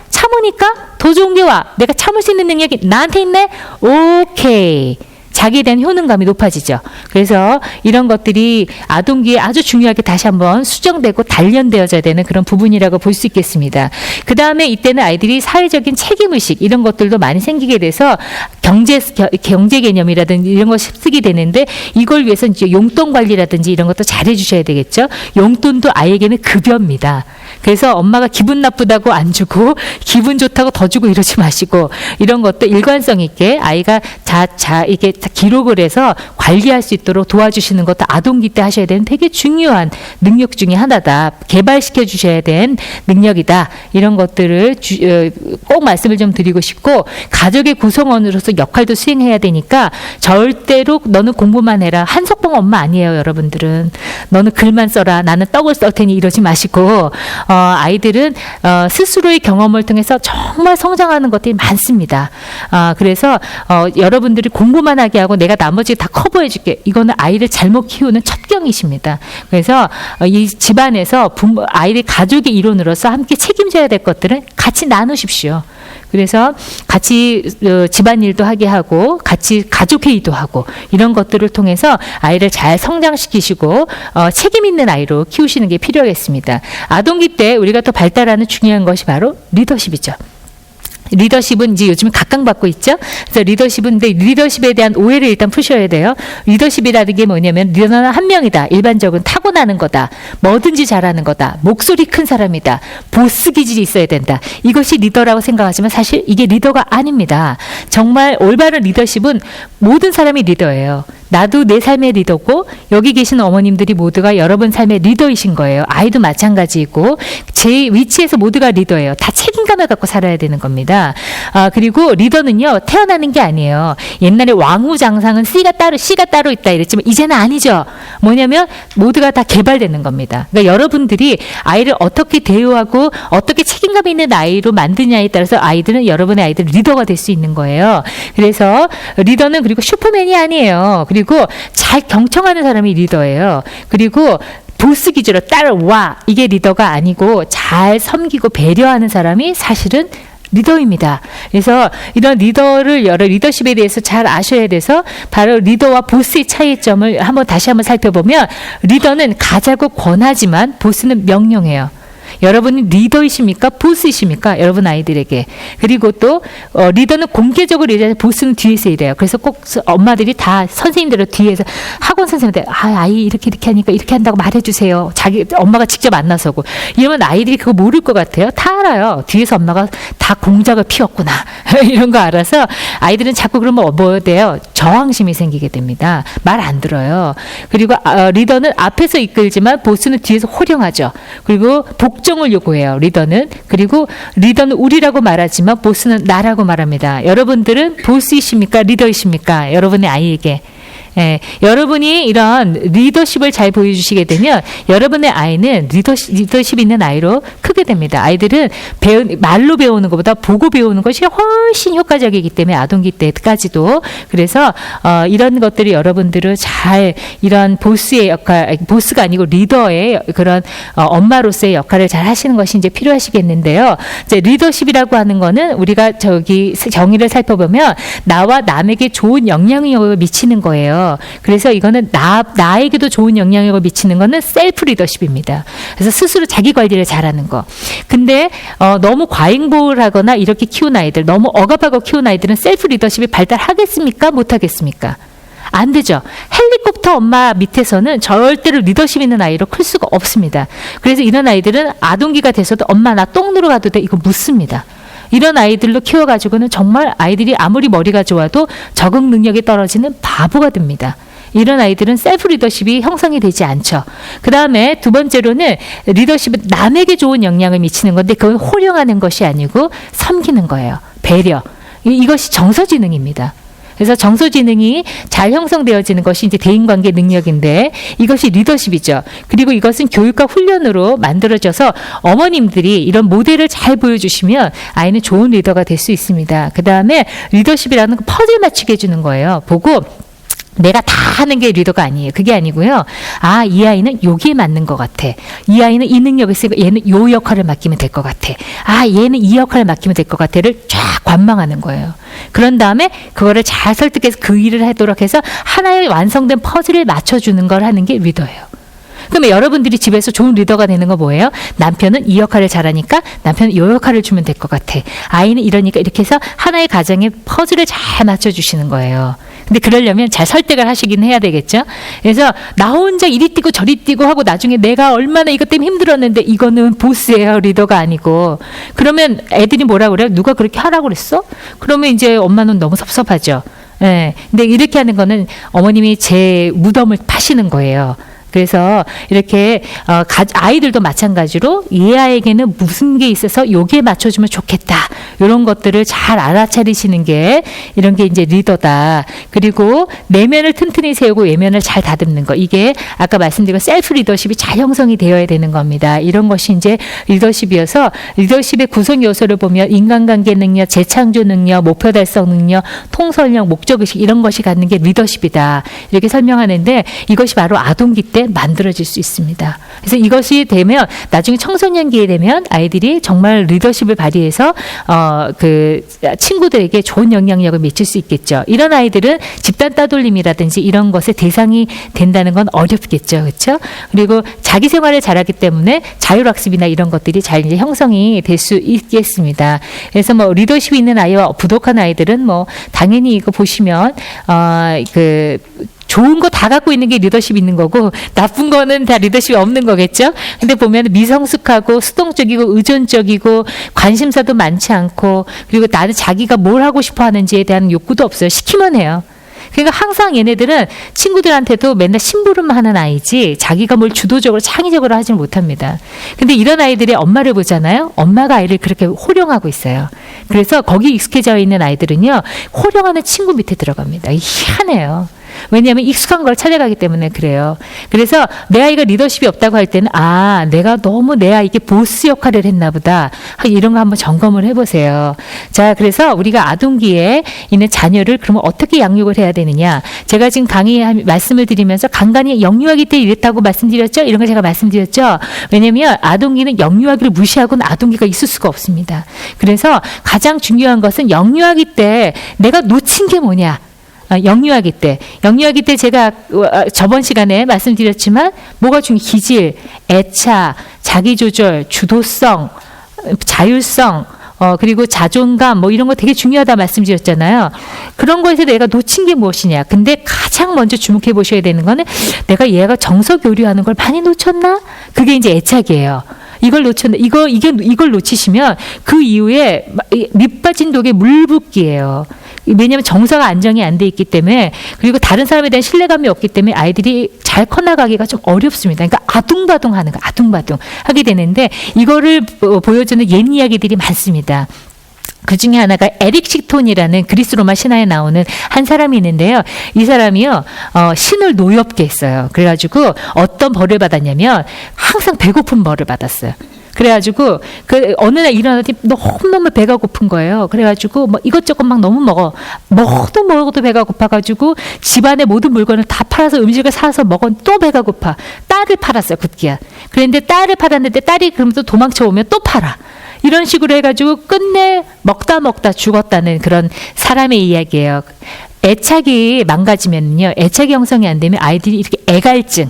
참으니까 더 좋은 게 와. 내가 참을 수 있는 능력이 나한테 있네? 오케이. 자기에 대한 효능감이 높아지죠. 그래서 이런 것들이 아동기에 아주 중요하게 다시 한번 수정되고 단련되어져야 되는 그런 부분이라고 볼 수 있겠습니다. 그 다음에 이때는 아이들이 사회적인 책임의식 이런 것들도 많이 생기게 돼서 경제 개념이라든지 이런 것이 습득이 되는데 이걸 위해서 이제 용돈 관리라든지 이런 것도 잘 해주셔야 되겠죠. 용돈도 아이에게는 급여입니다. 그래서 엄마가 기분 나쁘다고 안 주고 기분 좋다고 더 주고 이러지 마시고 이런 것도 일관성 있게 아이가 이게 기록을 해서 관리할 수 있도록 도와주시는 것도 아동기 때 하셔야 되는 되게 중요한 능력 중에 하나다. 개발시켜 주셔야 되는 능력이다. 이런 것들을 꼭 말씀을 좀 드리고 싶고 가족의 구성원으로서 역할도 수행해야 되니까 절대로 너는 공부만 해라. 한석봉 엄마 아니에요. 여러분들은. 너는 글만 써라. 나는 떡을 썰 테니 이러지 마시고 아이들은 스스로의 경험을 통해서 정말 성장하는 것들이 많습니다. 그래서 여러분들이 공부만 하게 하고 내가 나머지 다 커버해 줄게. 이거는 아이를 잘못 키우는 첩경이십니다. 그래서 이 집안에서 아이들 가족의 일원으로서 함께 책임져야 될 것들은 같이 나누십시오. 그래서 같이 집안일도 하게 하고 같이 가족회의도 하고 이런 것들을 통해서 아이를 잘 성장시키시고 책임 있는 아이로 키우시는 게 필요하겠습니다. 아동기 때 우리가 또 발달하는 중요한 것이 바로 리더십이죠. 리더십은 이제 요즘 각광받고 있죠. 그래서 리더십인데 리더십에 대한 오해를 일단 푸셔야 돼요. 리더십이라는 게 뭐냐면 리더는 한 명이다. 일반적으로 타고나는 거다. 뭐든지 잘하는 거다. 목소리 큰 사람이다. 보스 기질이 있어야 된다. 이것이 리더라고 생각하지만 사실 이게 리더가 아닙니다. 정말 올바른 리더십은 모든 사람이 리더예요. 나도 내 삶의 리더고 여기 계신 어머님들이 모두가 여러분 삶의 리더이신 거예요. 아이도 마찬가지이고 제 위치에서 모두가 리더예요. 다 책임감을 갖고 살아야 되는 겁니다. 그리고 리더는요. 태어나는 게 아니에요. 옛날에 왕후장상은 C가 따로 있다 이랬지만 이제는 아니죠. 뭐냐면 모두가 다 개발되는 겁니다. 그러니까 여러분들이 아이를 어떻게 대우하고 어떻게 책임감 있는 아이로 만드냐에 따라서 아이들은 여러분의 아이들 리더가 될 수 있는 거예요. 그래서 리더는 그리고 슈퍼맨이 아니에요. 그리고 잘 경청하는 사람이 리더예요. 그리고 보스 기질로 따라와 이게 리더가 아니고 잘 섬기고 배려하는 사람이 사실은 리더입니다. 그래서 이런 리더십에 대해서 잘 아셔야 돼서 바로 리더와 보스의 차이점을 다시 한번 살펴보면 리더는 가자고 권하지만 보스는 명령해요. 여러분이 리더이십니까? 보스이십니까? 여러분 아이들에게. 그리고 또 리더는 공개적으로 일해서 보스는 뒤에서 일해요. 그래서 꼭 엄마들이 다 선생님들을 뒤에서 학원 선생님한테 아이 이렇게 하니까 이렇게 한다고 말해주세요. 자기 엄마가 직접 안 나서고. 이러면 아이들이 그거 모를 것 같아요. 다 알아요. 뒤에서 엄마가 다 공작을 피웠구나. 이런 거 알아서 아이들은 자꾸 그러면 뭐 돼요? 저항심이 생기게 됩니다. 말 안 들어요. 그리고 리더는 앞에서 이끌지만 보스는 뒤에서 호령하죠. 그리고 복종을 요구해요. 리더는. 그리고 리더는 우리라고 말하지만 보스는 나라고 말합니다. 여러분들은 보스이십니까? 리더이십니까? 여러분의 아이에게. 예, 여러분이 이런 리더십을 잘 보여주시게 되면 여러분의 아이는 리더십 있는 아이로 크게 됩니다. 아이들은 말로 배우는 것보다 보고 배우는 것이 훨씬 효과적이기 때문에 아동기 때까지도. 그래서 이런 것들이 여러분들은 잘 이런 보스의 역할, 보스가 아니고 리더의 그런 엄마로서의 역할을 잘 하시는 것이 이제 필요하시겠는데요. 이제 리더십이라고 하는 거는 우리가 저기 정의를 살펴보면 나와 남에게 좋은 영향력을 미치는 거예요. 그래서 이거는 나에게도 좋은 영향력을 미치는 거는 셀프 리더십입니다. 그래서 스스로 자기 관리를 잘하는 거. 근데 너무 과잉보호를 하거나 이렇게 키운 아이들, 너무 억압하고 키운 아이들은 셀프 리더십이 발달하겠습니까? 못하겠습니까? 안 되죠. 헬리콥터 엄마 밑에서는 절대로 리더십 있는 아이로 클 수가 없습니다. 그래서 이런 아이들은 아동기가 돼서도 엄마 나 똥 누러 가도 돼? 이거 묻습니다. 이런 아이들로 키워가지고는 정말 아이들이 아무리 머리가 좋아도 적응 능력이 떨어지는 바보가 됩니다. 이런 아이들은 셀프 리더십이 형성이 되지 않죠. 그 다음에 두 번째로는 리더십은 남에게 좋은 영향을 미치는 건데 그건 호령하는 것이 아니고 섬기는 거예요. 배려. 이것이 정서지능입니다. 그래서 정서지능이 잘 형성되어지는 것이 이제 대인관계 능력인데 이것이 리더십이죠. 그리고 이것은 교육과 훈련으로 만들어져서 어머님들이 이런 모델을 잘 보여주시면 아이는 좋은 리더가 될 수 있습니다. 그 다음에 리더십이라는 건 퍼즐 맞추게 해주는 거예요. 보고 내가 다 하는 게 리더가 아니에요. 그게 아니고요. 아, 이 아이는 여기에 맞는 것 같아. 이 아이는 이 능력이 있으니까 얘는 요 역할을 맡기면 될 것 같아. 아, 얘는 이 역할을 맡기면 될 것 같아를 쫙 관망하는 거예요. 그런 다음에 그거를 잘 설득해서 그 일을 하도록 해서 하나의 완성된 퍼즐을 맞춰주는 걸 하는 게 리더예요. 그러면 여러분들이 집에서 좋은 리더가 되는 건 뭐예요? 남편은 이 역할을 잘하니까 남편은 이 역할을 주면 될 것 같아. 아이는 이러니까 이렇게 해서 하나의 가정에 퍼즐을 잘 맞춰주시는 거예요. 근데 그러려면 잘 설득을 하시긴 해야 되겠죠. 그래서 나 혼자 이리 뛰고 저리 뛰고 하고 나중에 내가 얼마나 이것 때문에 힘들었는데 이거는 보스예요. 리더가 아니고. 그러면 애들이 뭐라 그래요? 누가 그렇게 하라고 그랬어? 그러면 이제 엄마는 너무 섭섭하죠. 예. 근데 이렇게 하는 거는 어머님이 제 무덤을 파시는 거예요. 그래서 이렇게 아이들도 마찬가지로 이 아이에게는 무슨 게 있어서 여기에 맞춰주면 좋겠다. 이런 것들을 잘 알아차리시는 게 이런 게 이제 리더다. 그리고 내면을 튼튼히 세우고 외면을 잘 다듬는 거. 이게 아까 말씀드린 셀프 리더십이 잘 형성이 되어야 되는 겁니다. 이런 것이 이제 리더십이어서 리더십의 구성 요소를 보면 인간관계 능력, 재창조 능력, 목표 달성 능력, 통솔력, 목적의식 이런 것이 갖는 게 리더십이다. 이렇게 설명하는데 이것이 바로 아동기 때 만들어질 수 있습니다. 그래서 이것이 되면 나중에 청소년기에 되면 아이들이 정말 리더십을 발휘해서 그 친구들에게 좋은 영향력을 미칠 수 있겠죠. 이런 아이들은 집단 따돌림이라든지 이런 것의 대상이 된다는 건 어렵겠죠. 그렇죠? 그리고 자기 생활을 잘하기 때문에 자율학습이나 이런 것들이 잘 이제 형성이 될 수 있겠습니다. 그래서 뭐 리더십이 있는 아이와 부족한 아이들은 뭐 당연히 이거 보시면 그 좋은 거 다 갖고 있는 게 리더십 있는 거고 나쁜 거는 다 리더십이 없는 거겠죠. 근데 보면 미성숙하고 수동적이고 의존적이고 관심사도 많지 않고 그리고 나는 자기가 뭘 하고 싶어 하는지에 대한 욕구도 없어요. 시키면 해요. 그러니까 항상 얘네들은 친구들한테도 맨날 심부름만 하는 아이지 자기가 뭘 주도적으로 창의적으로 하지 못합니다. 근데 이런 아이들이 엄마를 보잖아요. 엄마가 아이를 그렇게 호령하고 있어요. 그래서 거기 익숙해져 있는 아이들은요. 호령하는 친구 밑에 들어갑니다. 희한해요. 왜냐하면 익숙한 걸 찾아가기 때문에 그래요. 그래서 내 아이가 리더십이 없다고 할 때는 아 내가 너무 내 아이에게 보스 역할을 했나 보다 이런 거 한번 점검을 해보세요. 자 그래서 우리가 아동기에 있는 자녀를 그러면 어떻게 양육을 해야 되느냐. 제가 지금 강의 말씀을 드리면서 간간히 영유아기 때 이랬다고 말씀드렸죠. 이런 걸 제가 말씀드렸죠. 왜냐하면 아동기는 영유아기를 무시하고는 아동기가 있을 수가 없습니다. 그래서 가장 중요한 것은 영유아기 때 내가 놓친 게 뭐냐. 영유아기 때 제가 저번 시간에 말씀드렸지만 뭐가 기질, 애착, 자기조절, 주도성, 자율성, 그리고 자존감 뭐 이런 거 되게 중요하다 말씀드렸잖아요. 그런 거에서 내가 놓친 게 무엇이냐. 근데 가장 먼저 주목해 보셔야 되는 거는 내가 얘가 정서 교류하는 걸 많이 놓쳤나? 그게 이제 애착이에요. 이걸 놓쳤는데 이걸 놓치시면 그 이후에 밑 빠진 독에 물 붓기예요. 왜냐하면 정서가 안정이 안 돼 있기 때문에, 그리고 다른 사람에 대한 신뢰감이 없기 때문에 아이들이 잘 커나가기가 좀 어렵습니다. 그러니까 아둥바둥 하는 거, 아둥바둥 하게 되는데, 이거를 보여주는 옛 이야기들이 많습니다. 그 중에 하나가 에릭 식톤이라는 그리스 로마 신화에 나오는 한 사람이 있는데요. 이 사람이요, 신을 노엽게 했어요. 그래가지고 어떤 벌을 받았냐면 항상 배고픈 벌을 받았어요. 그래가지고 그 어느 날 일어났더니 너무너무 배가 고픈 거예요. 그래가지고 뭐 이것저것 막 너무 먹어도 배가 고파가지고 집안의 모든 물건을 다 팔아서 음식을 사서 먹은, 또 배가 고파. 딸을 팔았어요, 급기야. 그런데 딸을 팔았는데 딸이 그러면서 도망쳐 오면 또 팔아. 이런 식으로 해가지고 끝내 먹다 죽었다는 그런 사람의 이야기예요. 애착이 망가지면요, 애착이 형성이 안 되면 아이들이 이렇게 애갈증,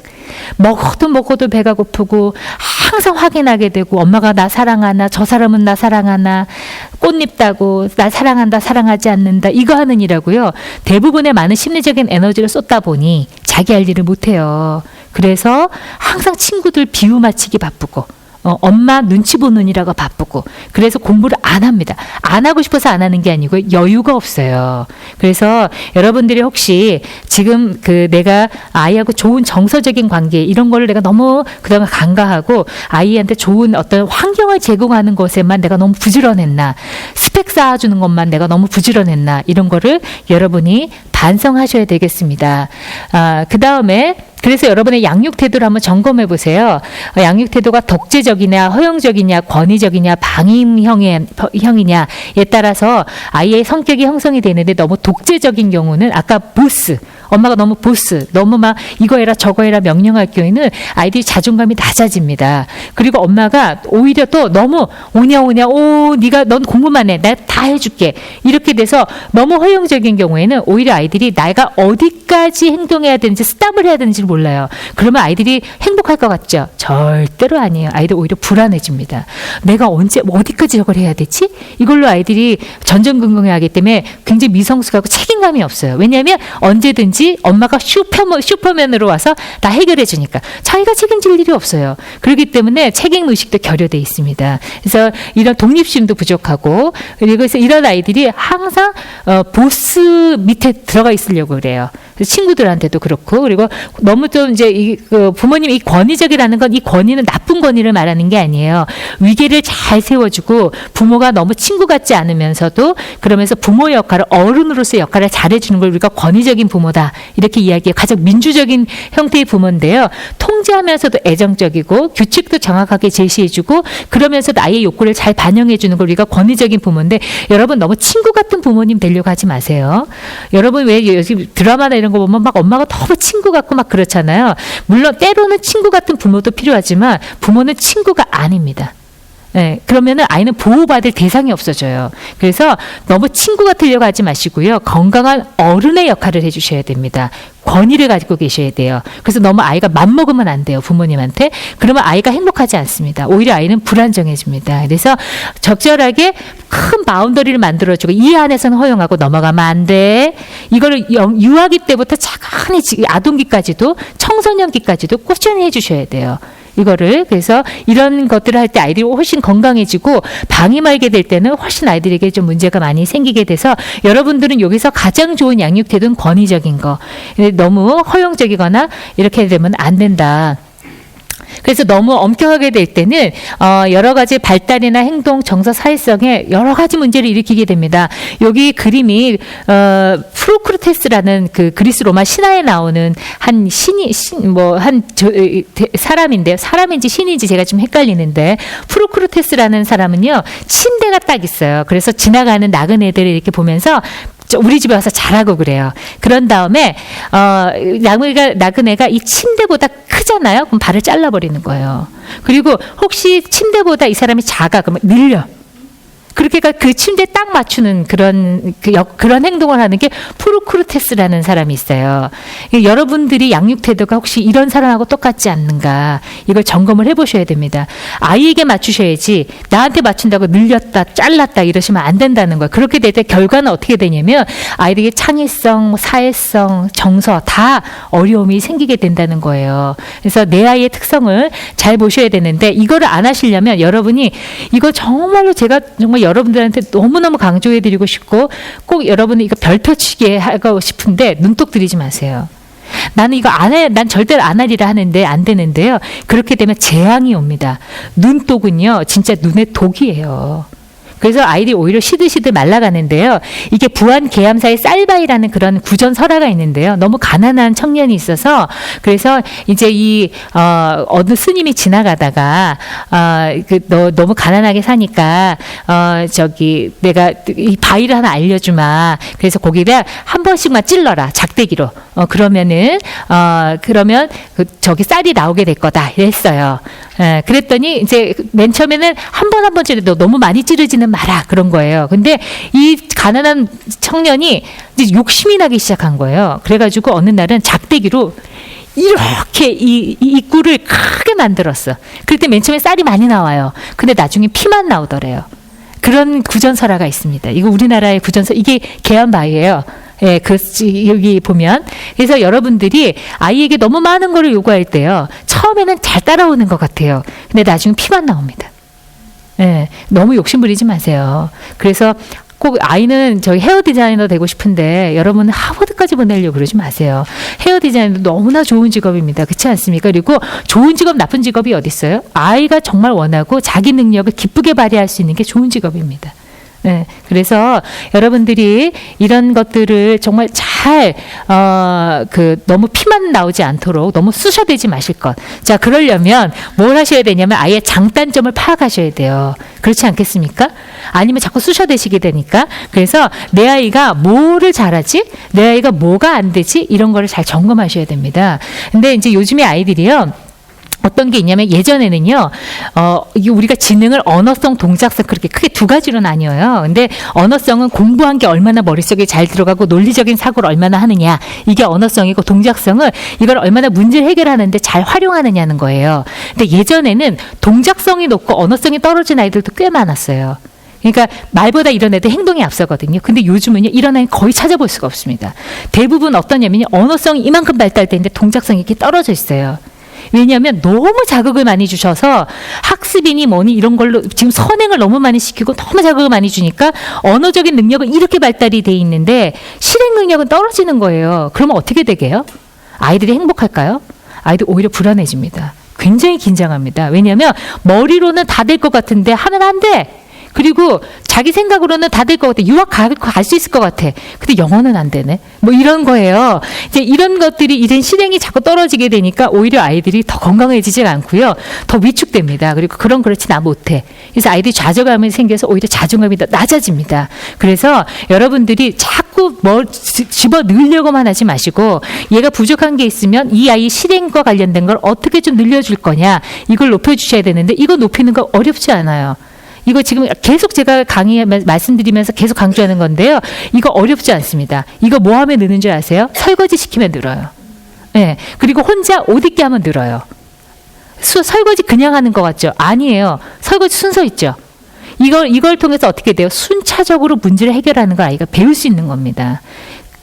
먹어도 배가 고프고 항상 확인하게 되고, 엄마가 나 사랑하나, 저 사람은 나 사랑하나, 꽃잎 따고 나 사랑한다, 사랑하지 않는다, 이거 하는 이라고요. 대부분의 많은 심리적인 에너지를 쏟다 보니 자기 할 일을 못해요. 그래서 항상 친구들 비유 맞히기 바쁘고, 엄마 눈치 보느니라고 바쁘고, 그래서 공부를 안 합니다. 안 하고 싶어서 안 하는 게 아니고 여유가 없어요. 그래서 여러분들이 혹시 지금 내가 아이하고 좋은 정서적인 관계, 이런 거를 내가 너무 그동안 간과하고 아이한테 좋은 어떤 환경을 제공하는 것에만 내가 너무 부지런했나, 스펙 쌓아주는 것만 내가 너무 부지런했나, 이런 거를 여러분이 반성하셔야 되겠습니다. 그 다음에, 그래서 여러분의 양육 태도를 한번 점검해 보세요. 양육 태도가 독재적이냐, 허용적이냐, 권위적이냐, 방임형이냐에 따라서 아이의 성격이 형성이 되는데, 너무 독재적인 경우는 아까 보스, 엄마가 너무 보스, 너무 막 이거 해라 저거 해라 명령할 경우에는 아이들이 자존감이 낮아집니다. 그리고 엄마가 오히려 또 너무 오냐 네가 넌 공부만 해, 내가 다 해줄게, 이렇게 돼서 너무 허용적인 경우에는 오히려 아이들이 내가 어디까지 행동해야 되는지, 스탑을 해야 되는지 몰라요. 그러면 아이들이 행복할 것 같죠? 절대로 아니에요. 아이들 오히려 불안해집니다. 내가 언제 어디까지 저걸 해야 되지? 이걸로 아이들이 전전긍긍해하기 때문에 굉장히 미성숙하고 책임감이 없어요. 왜냐하면 언제든지 엄마가 슈퍼맨으로 와서 다 해결해 주니까 자기가 책임질 일이 없어요. 그렇기 때문에 책임의식도 결여돼 있습니다. 그래서 이런 독립심도 부족하고, 그리고 그래서 이런 아이들이 항상 보스 밑에 들어가 있으려고 그래요. 친구들한테도 그렇고, 그리고 너무 좀 이제 부모님 이 권위적이라는 건, 이 권위는 나쁜 권위를 말하는 게 아니에요. 위계를 잘 세워주고 부모가 너무 친구 같지 않으면서도, 그러면서 부모 역할을, 어른으로서의 역할을 잘해주는 걸 우리가 권위적인 부모다, 이렇게 이야기해요. 가장 민주적인 형태의 부모인데요. 통제하면서도 애정적이고 규칙도 정확하게 제시해주고, 그러면서도 아이의 욕구를 잘 반영해주는 걸 우리가 권위적인 부모인데, 여러분 너무 친구 같은 부모님 되려고 하지 마세요. 여러분 왜 요즘 드라마나 이런 거 보면 막 엄마가 너무 친구 같고 막 그렇잖아요. 물론 때로는 친구 같은 부모도 필요하지만 부모는 친구가 아닙니다. 네, 그러면은 아이는 보호받을 대상이 없어져요. 그래서 너무 친구 같으려고 하지 마시고요. 건강한 어른의 역할을 해주셔야 됩니다. 권위를 가지고 계셔야 돼요. 그래서 너무 아이가 맘먹으면 안 돼요, 부모님한테. 그러면 아이가 행복하지 않습니다. 오히려 아이는 불안정해집니다. 그래서 적절하게 큰 바운더리를 만들어주고, 이 안에서는 허용하고 넘어가면 안 돼. 이거를 유아기 때부터 차근히 아동기까지도, 청소년기까지도 꾸준히 해주셔야 돼요. 이거를. 그래서 이런 것들을 할 때 아이들이 훨씬 건강해지고, 방임하게 될 때는 훨씬 아이들에게 좀 문제가 많이 생기게 돼서, 여러분들은 여기서 가장 좋은 양육 태도는 권위적인 거, 너무 허용적이거나 이렇게 되면 안 된다. 그래서 너무 엄격하게 될 때는 여러 가지 발달이나 행동, 정서, 사회성에 여러 가지 문제를 일으키게 됩니다. 여기 그림이 프로크루테스라는 그 그리스 로마 신화에 나오는 한 사람인데요. 사람인지 신인지 제가 좀 헷갈리는데, 프로크루테스라는 사람은요, 침대가 딱 있어요. 그래서 지나가는 나그네들을 이렇게 보면서 우리 집에 와서 자라고 그래요. 그런 다음에 나그네가 이 침대보다 크잖아요. 그럼 발을 잘라버리는 거예요. 그리고 혹시 침대보다 이 사람이 작아, 그러면 늘려. 그렇게 그 침대에 딱 맞추는 그런 행동을 하는 게 프로크루테스라는 사람이 있어요. 여러분들이 양육 태도가 혹시 이런 사람하고 똑같지 않는가, 이걸 점검을 해보셔야 됩니다. 아이에게 맞추셔야지 나한테 맞춘다고 늘렸다 잘랐다 이러시면 안 된다는 거예요. 그렇게 될 때 결과는 어떻게 되냐면 아이들에게 창의성, 사회성, 정서 다 어려움이 생기게 된다는 거예요. 그래서 내 아이의 특성을 잘 보셔야 되는데, 이거를 안 하시려면 여러분이 이거 정말로 제가 정말 여러분들한테 너무너무 강조해드리고 싶고 꼭 여러분이 이거 별표치게 하고 싶은데 눈독 들이지 마세요. 나는 이거 안 해, 난 절대로 안 하리라 하는데 안 되는데요. 그렇게 되면 재앙이 옵니다. 눈독은요, 진짜 눈의 독이에요. 그래서 아이들이 오히려 시들시들 말라가는데요. 이게 부안 계암사의 쌀바이라는 그런 구전설화가 있는데요. 너무 가난한 청년이 있어서 그래서 이제 어느 스님이 지나가다가 너 너무 가난하게 사니까 내가 이 바위를 하나 알려주마. 그래서 거기다 한 번씩만 찔러라 작대기로. 그러면 저기 쌀이 나오게 될 거다. 이랬어요. 그랬더니 이제 맨 처음에는 한 번 찌르도 너무 많이 찌르지는 마라 그런 거예요. 근데 이 가난한 청년이 이제 욕심이 나기 시작한 거예요. 그래가지고 어느 날은 작대기로 이렇게 이 꿀을 크게 만들었어. 그럴 때 맨 처음에 쌀이 많이 나와요. 근데 나중에 피만 나오더래요. 그런 구전설화가 있습니다. 이거 우리나라의 구전설, 이게 계암바위예요. 예, 여기 보면. 그래서 여러분들이 아이에게 너무 많은 거를 요구할 때요. 처음에는 잘 따라오는 것 같아요. 근데 나중에 피만 나옵니다. 예, 너무 욕심 부리지 마세요. 그래서 꼭 아이는 저희 헤어 디자이너 되고 싶은데 여러분은 하버드까지 보내려고 그러지 마세요. 헤어 디자이너도 너무나 좋은 직업입니다. 그렇지 않습니까? 그리고 좋은 직업, 나쁜 직업이 어디 있어요? 아이가 정말 원하고 자기 능력을 기쁘게 발휘할 수 있는 게 좋은 직업입니다. 네, 그래서 여러분들이 이런 것들을 정말 잘 너무 피만 나오지 않도록 너무 쑤셔대지 마실 것. 자, 그러려면 뭘 하셔야 되냐면 아예 장단점을 파악하셔야 돼요. 그렇지 않겠습니까? 아니면 자꾸 쑤셔대시게 되니까. 그래서 내 아이가 뭐를 잘하지? 내 아이가 뭐가 안 되지? 이런 거를 잘 점검하셔야 됩니다. 근데 이제 요즘에 아이들이요. 어떤 게 있냐면 예전에는요, 이게 우리가 지능을 언어성, 동작성 그렇게 크게 두 가지로 나뉘어요. 근데 언어성은 공부한 게 얼마나 머릿속에 잘 들어가고 논리적인 사고를 얼마나 하느냐. 이게 언어성이고 동작성은 이걸 얼마나 문제를 해결하는데 잘 활용하느냐는 거예요. 근데 예전에는 동작성이 높고 언어성이 떨어진 아이들도 꽤 많았어요. 그러니까 말보다 이런 애들 행동이 앞서거든요. 근데 요즘은요, 이런 아이는 거의 찾아볼 수가 없습니다. 대부분 어떠냐면요, 언어성이 이만큼 발달되는데 동작성이 이렇게 떨어져 있어요. 왜냐하면 너무 자극을 많이 주셔서 학습이니 뭐니 이런 걸로 지금 선행을 너무 많이 시키고 너무 자극을 많이 주니까 언어적인 능력은 이렇게 발달이 돼 있는데 실행 능력은 떨어지는 거예요. 그러면 어떻게 되게요? 아이들이 행복할까요? 아이들 오히려 불안해집니다. 굉장히 긴장합니다. 왜냐하면 머리로는 다 될 것 같은데 하면 안 돼. 그리고 자기 생각으로는 다 될 것 같아. 유학 갈 수 있을 것 같아. 근데 영어는 안 되네. 뭐 이런 거예요. 이제 이런 것들이 이젠 실행이 자꾸 떨어지게 되니까 오히려 아이들이 더 건강해지지 않고요. 더 위축됩니다. 그리고 그렇지 나 못해. 그래서 아이들이 좌절감이 생겨서 오히려 자존감이 더 낮아집니다. 그래서 여러분들이 자꾸 뭘 집어 넣으려고만 하지 마시고 얘가 부족한 게 있으면 이 아이 실행과 관련된 걸 어떻게 좀 늘려줄 거냐. 이걸 높여주셔야 되는데 이거 높이는 거 어렵지 않아요. 이거 지금 계속 제가 강의 말씀드리면서 계속 강조하는 건데요. 이거 어렵지 않습니다. 이거 뭐 하면 느는 줄 아세요? 설거지 시키면 늘어요. 네. 그리고 혼자 옷 입게 하면 늘어요. 설거지 그냥 하는 것 같죠? 아니에요. 설거지 순서 있죠? 이걸 통해서 어떻게 돼요? 순차적으로 문제를 해결하는 걸 아이가 배울 수 있는 겁니다.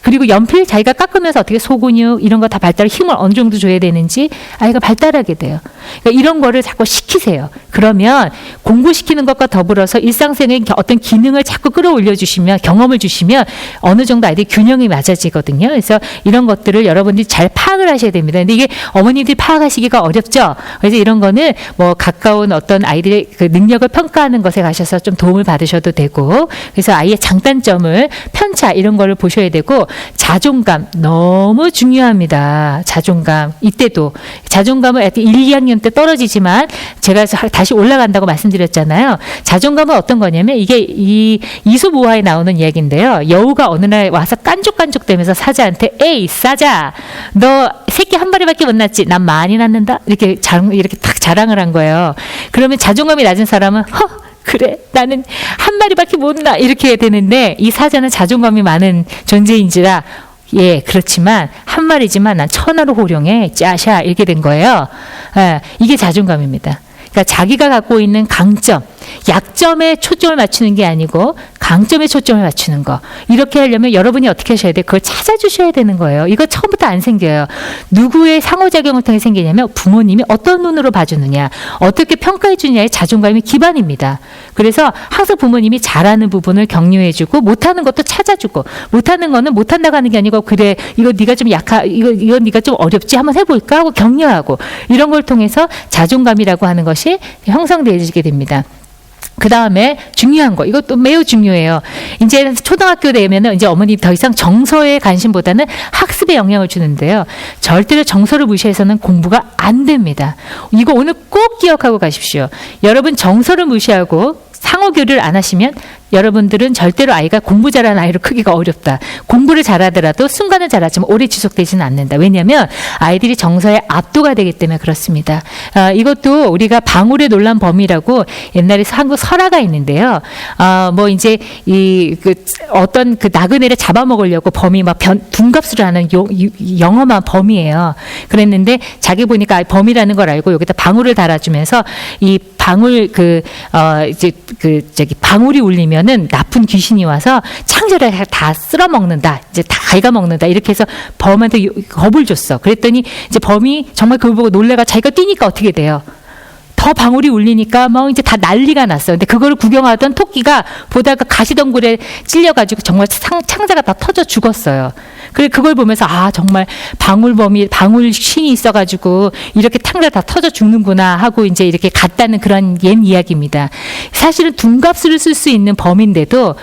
그리고 연필 자기가 깎으면서 어떻게 소근육 이런 거 다 발달 힘을 어느 정도 줘야 되는지 아이가 발달하게 돼요. 그러니까 이런 거를 자꾸 시키세요. 그러면 공부시키는 것과 더불어서 일상생활의 어떤 기능을 자꾸 끌어올려 주시면 경험을 주시면 어느 정도 아이들이 균형이 맞아지거든요. 그래서 이런 것들을 여러분들이 잘 파악을 하셔야 됩니다. 근데 이게 어머니들이 파악하시기가 어렵죠. 그래서 이런 거는 뭐 가까운 어떤 아이들의 그 능력을 평가하는 것에 가셔서 좀 도움을 받으셔도 되고 그래서 아이의 장단점을 편차 이런 거를 보셔야 되고 자존감 너무 중요합니다. 자존감. 이때도 자존감은 1, 2학년 때 떨어지지만 제가 다시 올라간다고 말씀드렸잖아요. 자존감은 어떤 거냐면 이게 이 이솝우화에 나오는 이야기인데요. 여우가 어느 날 와서 깐족깐족대면서 사자한테 에이 사자 너 새끼 한 마리밖에 못 낳지 난 많이 낳는다 이렇게 탁 자랑을 한 거예요. 그러면 자존감이 낮은 사람은 그래 나는 한 마리밖에 못 낳아 이렇게 되는데 이 사자는 자존감이 많은 존재인지라 예 그렇지만 한 마리지만 난 천하로 호령해 짜샤 이렇게 된 거예요. 이게 자존감입니다. 그러니까 자기가 갖고 있는 강점, 약점에 초점을 맞추는 게 아니고 강점에 초점을 맞추는 거. 이렇게 하려면 여러분이 어떻게 하셔야 돼요? 그걸 찾아주셔야 되는 거예요. 이거 처음부터 안 생겨요. 누구의 상호작용을 통해 생기냐면 부모님이 어떤 눈으로 봐주느냐, 어떻게 평가해 주느냐의 자존감이 기반입니다. 그래서 항상 부모님이 잘하는 부분을 격려해주고 못하는 것도 찾아주고, 못하는 거는 못한다고 하는 게 아니고 그래 이거 네가 좀 이거 네가 좀 어렵지 한번 해볼까 하고 격려하고, 이런 걸 통해서 자존감이라고 하는 것이 형성되어지게 됩니다. 그 다음에 중요한 거, 이것도 매우 중요해요. 이제 초등학교 되면은 이제 어머니 더 이상 정서에 관심보다는 학습에 영향을 주는데요. 절대로 정서를 무시해서는 공부가 안 됩니다. 이거 오늘 꼭 기억하고 가십시오. 여러분 정서를 무시하고 상호 교류를 안 하시면 여러분들은 절대로 아이가 공부 잘하는 아이로 크기가 어렵다. 공부를 잘하더라도 순간은 잘하지만 오래 지속되지는 않는다. 왜냐하면 아이들이 정서에 압도가 되기 때문에 그렇습니다. 이것도 우리가 방울의 논란 범위라고 옛날에 한국 설화가 있는데요. 뭐 이제 어떤 그 나그네를 잡아먹으려고 범이 막 둔갑수를 하는 영험한 범이에요. 그랬는데 자기 보니까 범이라는 걸 알고 여기다 방울을 달아주면서 이 방울 방울이 울리면은 나쁜 귀신이 와서 창자를 다 쓸어먹는다. 이제 다 갉아먹는다. 이렇게 해서 범한테 겁을 줬어. 그랬더니 이제 범이 정말 그걸 보고 놀래가 자기가 뛰니까 어떻게 돼요? 더 방울이 울리니까 뭐 이제 다 난리가 났어. 근데 그거를 구경하던 토끼가 보다가 가시덩굴에 찔려가지고 정말 창자가 다 터져 죽었어요. 그래 그걸 보면서 정말 방울 신이 있어가지고 이렇게 창자 다 터져 죽는구나 하고 이제 이렇게 갔다는 그런 옛 이야기입니다. 사실은 둔갑수를 쓸 수 있는 범인데도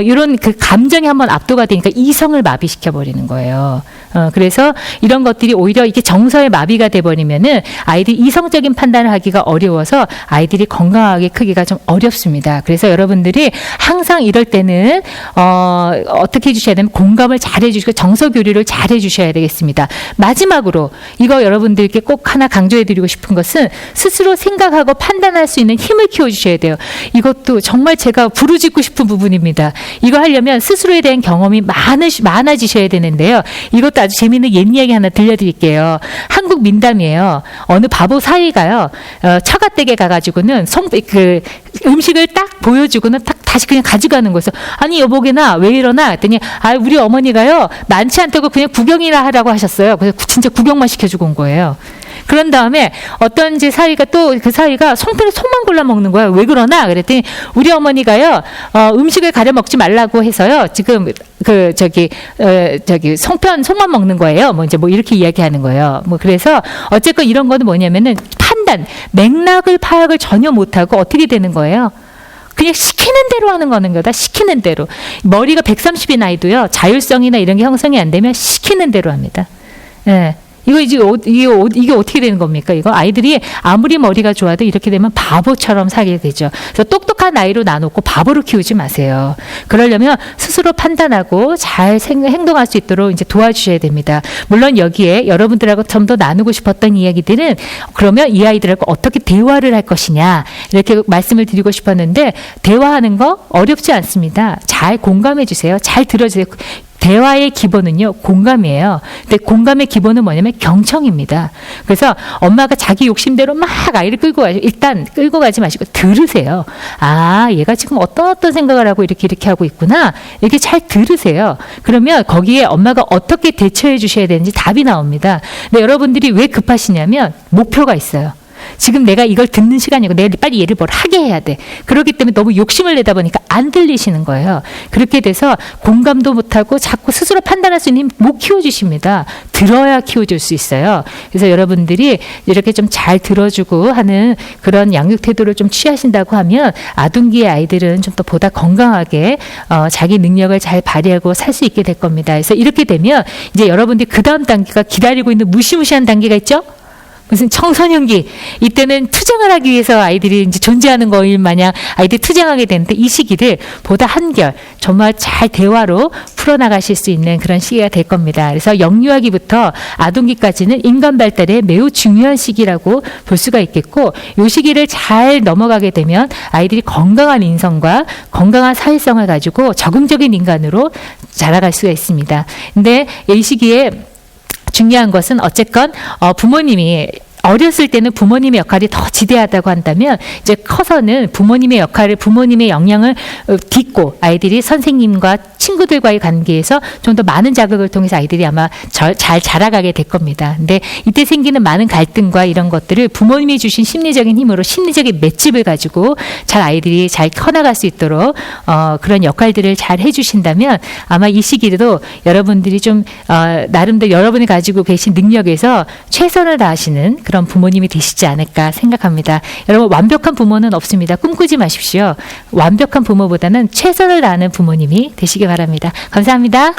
이런 그 감정이 한번 압도가 되니까 이성을 마비시켜 버리는 거예요. 그래서 이런 것들이 오히려 이게 정서의 마비가 돼버리면은 아이들이 이성적인 판단을 하기가 어려워서 아이들이 건강하게 크기가 좀 어렵습니다. 그래서 여러분들이 항상 이럴 때는 어떻게 해주셔야 되면 공감을 잘 해주시고 정서 교류를 잘 해주셔야 되겠습니다. 마지막으로 이거 여러분들께 꼭 하나 강조해드리고 싶은 것은 스스로 생각하고 판단할 수 있는 힘을 키워주셔야 돼요. 이것도 정말 제가 부르짖고 싶은 부분입니다. 이거 하려면 스스로에 대한 경험이 많아지셔야 되는데요. 이것도 아주 재미있는 옛 이야기 하나 들려드릴게요. 한국 민담이에요. 어느 바보 사위가요. 처가댁에 가가지고는 음식을 딱 보여주고는 딱 다시 그냥 가져가는 거였어. 아니 여보게나 왜 이러나 했더니 우리 어머니가요 많지 않다고 그냥 구경이나 하라고 하셨어요. 그래서 진짜 구경만 시켜주고 온 거예요. 그런 다음에 어떤 이제 사위가 또 그 사위가 송편에 속만 골라 먹는 거예요. 왜 그러나 그랬더니 우리 어머니가요 음식을 가려 먹지 말라고 해서요 지금 송편 속만 먹는 거예요. 뭐 이제 뭐 이렇게 이야기하는 거예요. 뭐 그래서 어쨌건 이런 거는 뭐냐면은 판단, 맥락을 파악을 전혀 못하고 어떻게 되는 거예요? 그냥 시키는 대로 하는 거는 거다. 시키는 대로. 머리가 130인 아이도요 자율성이나 이런 게 형성이 안 되면 시키는 대로 합니다. 예. 이게 어떻게 되는 겁니까? 이거 아이들이 아무리 머리가 좋아도 이렇게 되면 바보처럼 살게 되죠. 그래서 똑똑한 아이로 놔놓고 바보로 키우지 마세요. 그러려면 스스로 판단하고 잘 행동할 수 있도록 이제 도와주셔야 됩니다. 물론 여기에 여러분들하고 좀 더 나누고 싶었던 이야기들은 그러면 이 아이들하고 어떻게 대화를 할 것이냐 이렇게 말씀을 드리고 싶었는데 대화하는 거 어렵지 않습니다. 잘 공감해 주세요. 잘 들어주세요. 대화의 기본은요 공감이에요. 근데 공감의 기본은 뭐냐면 경청입니다. 그래서 엄마가 자기 욕심대로 막 아이를 일단 끌고 가지 마시고 들으세요. 얘가 지금 어떤 생각을 하고 이렇게 하고 있구나. 이렇게 잘 들으세요. 그러면 거기에 엄마가 어떻게 대처해 주셔야 되는지 답이 나옵니다. 근데 여러분들이 왜 급하시냐면 목표가 있어요. 지금 내가 이걸 듣는 시간이고 내가 빨리 얘를 뭘 하게 해야 돼. 그렇기 때문에 너무 욕심을 내다 보니까 안 들리시는 거예요. 그렇게 돼서 공감도 못하고 자꾸 스스로 판단할 수 있는 힘 못 키워주십니다. 들어야 키워줄 수 있어요. 그래서 여러분들이 이렇게 좀 잘 들어주고 하는 그런 양육 태도를 좀 취하신다고 하면 아동기의 아이들은 좀 더 보다 건강하게 자기 능력을 잘 발휘하고 살 수 있게 될 겁니다. 그래서 이렇게 되면 이제 여러분들이 그 다음 단계가 기다리고 있는 무시무시한 단계가 있죠? 무슨 청소년기, 이때는 투쟁을 하기 위해서 아이들이 이제 존재하는 거일 마냥 아이들이 투쟁하게 되는데 이 시기를 보다 한결 정말 잘 대화로 풀어나가실 수 있는 그런 시기가 될 겁니다. 그래서 영유아기부터 아동기까지는 인간 발달에 매우 중요한 시기라고 볼 수가 있겠고 이 시기를 잘 넘어가게 되면 아이들이 건강한 인성과 건강한 사회성을 가지고 적응적인 인간으로 자라갈 수가 있습니다. 근데 이 시기에 중요한 것은 어쨌건 부모님이 어렸을 때는 부모님의 역할이 더 지대하다고 한다면 이제 커서는 부모님의 역할을 부모님의 역량을 딛고 아이들이 선생님과 친구들과의 관계에서 좀 더 많은 자극을 통해서 아이들이 아마 잘 자라가게 될 겁니다. 근데 이때 생기는 많은 갈등과 이런 것들을 부모님이 주신 심리적인 힘으로 심리적인 맷집을 가지고 잘 아이들이 잘 커나갈 수 있도록 그런 역할들을 잘 해주신다면 아마 이 시기에도 여러분들이 좀 나름대로 여러분이 가지고 계신 능력에서 최선을 다하시는 그런 부모님이 되시지 않을까 생각합니다. 여러분 완벽한 부모는 없습니다. 꿈꾸지 마십시오. 완벽한 부모보다는 최선을 다하는 부모님이 되시기 바랍니다. 감사합니다.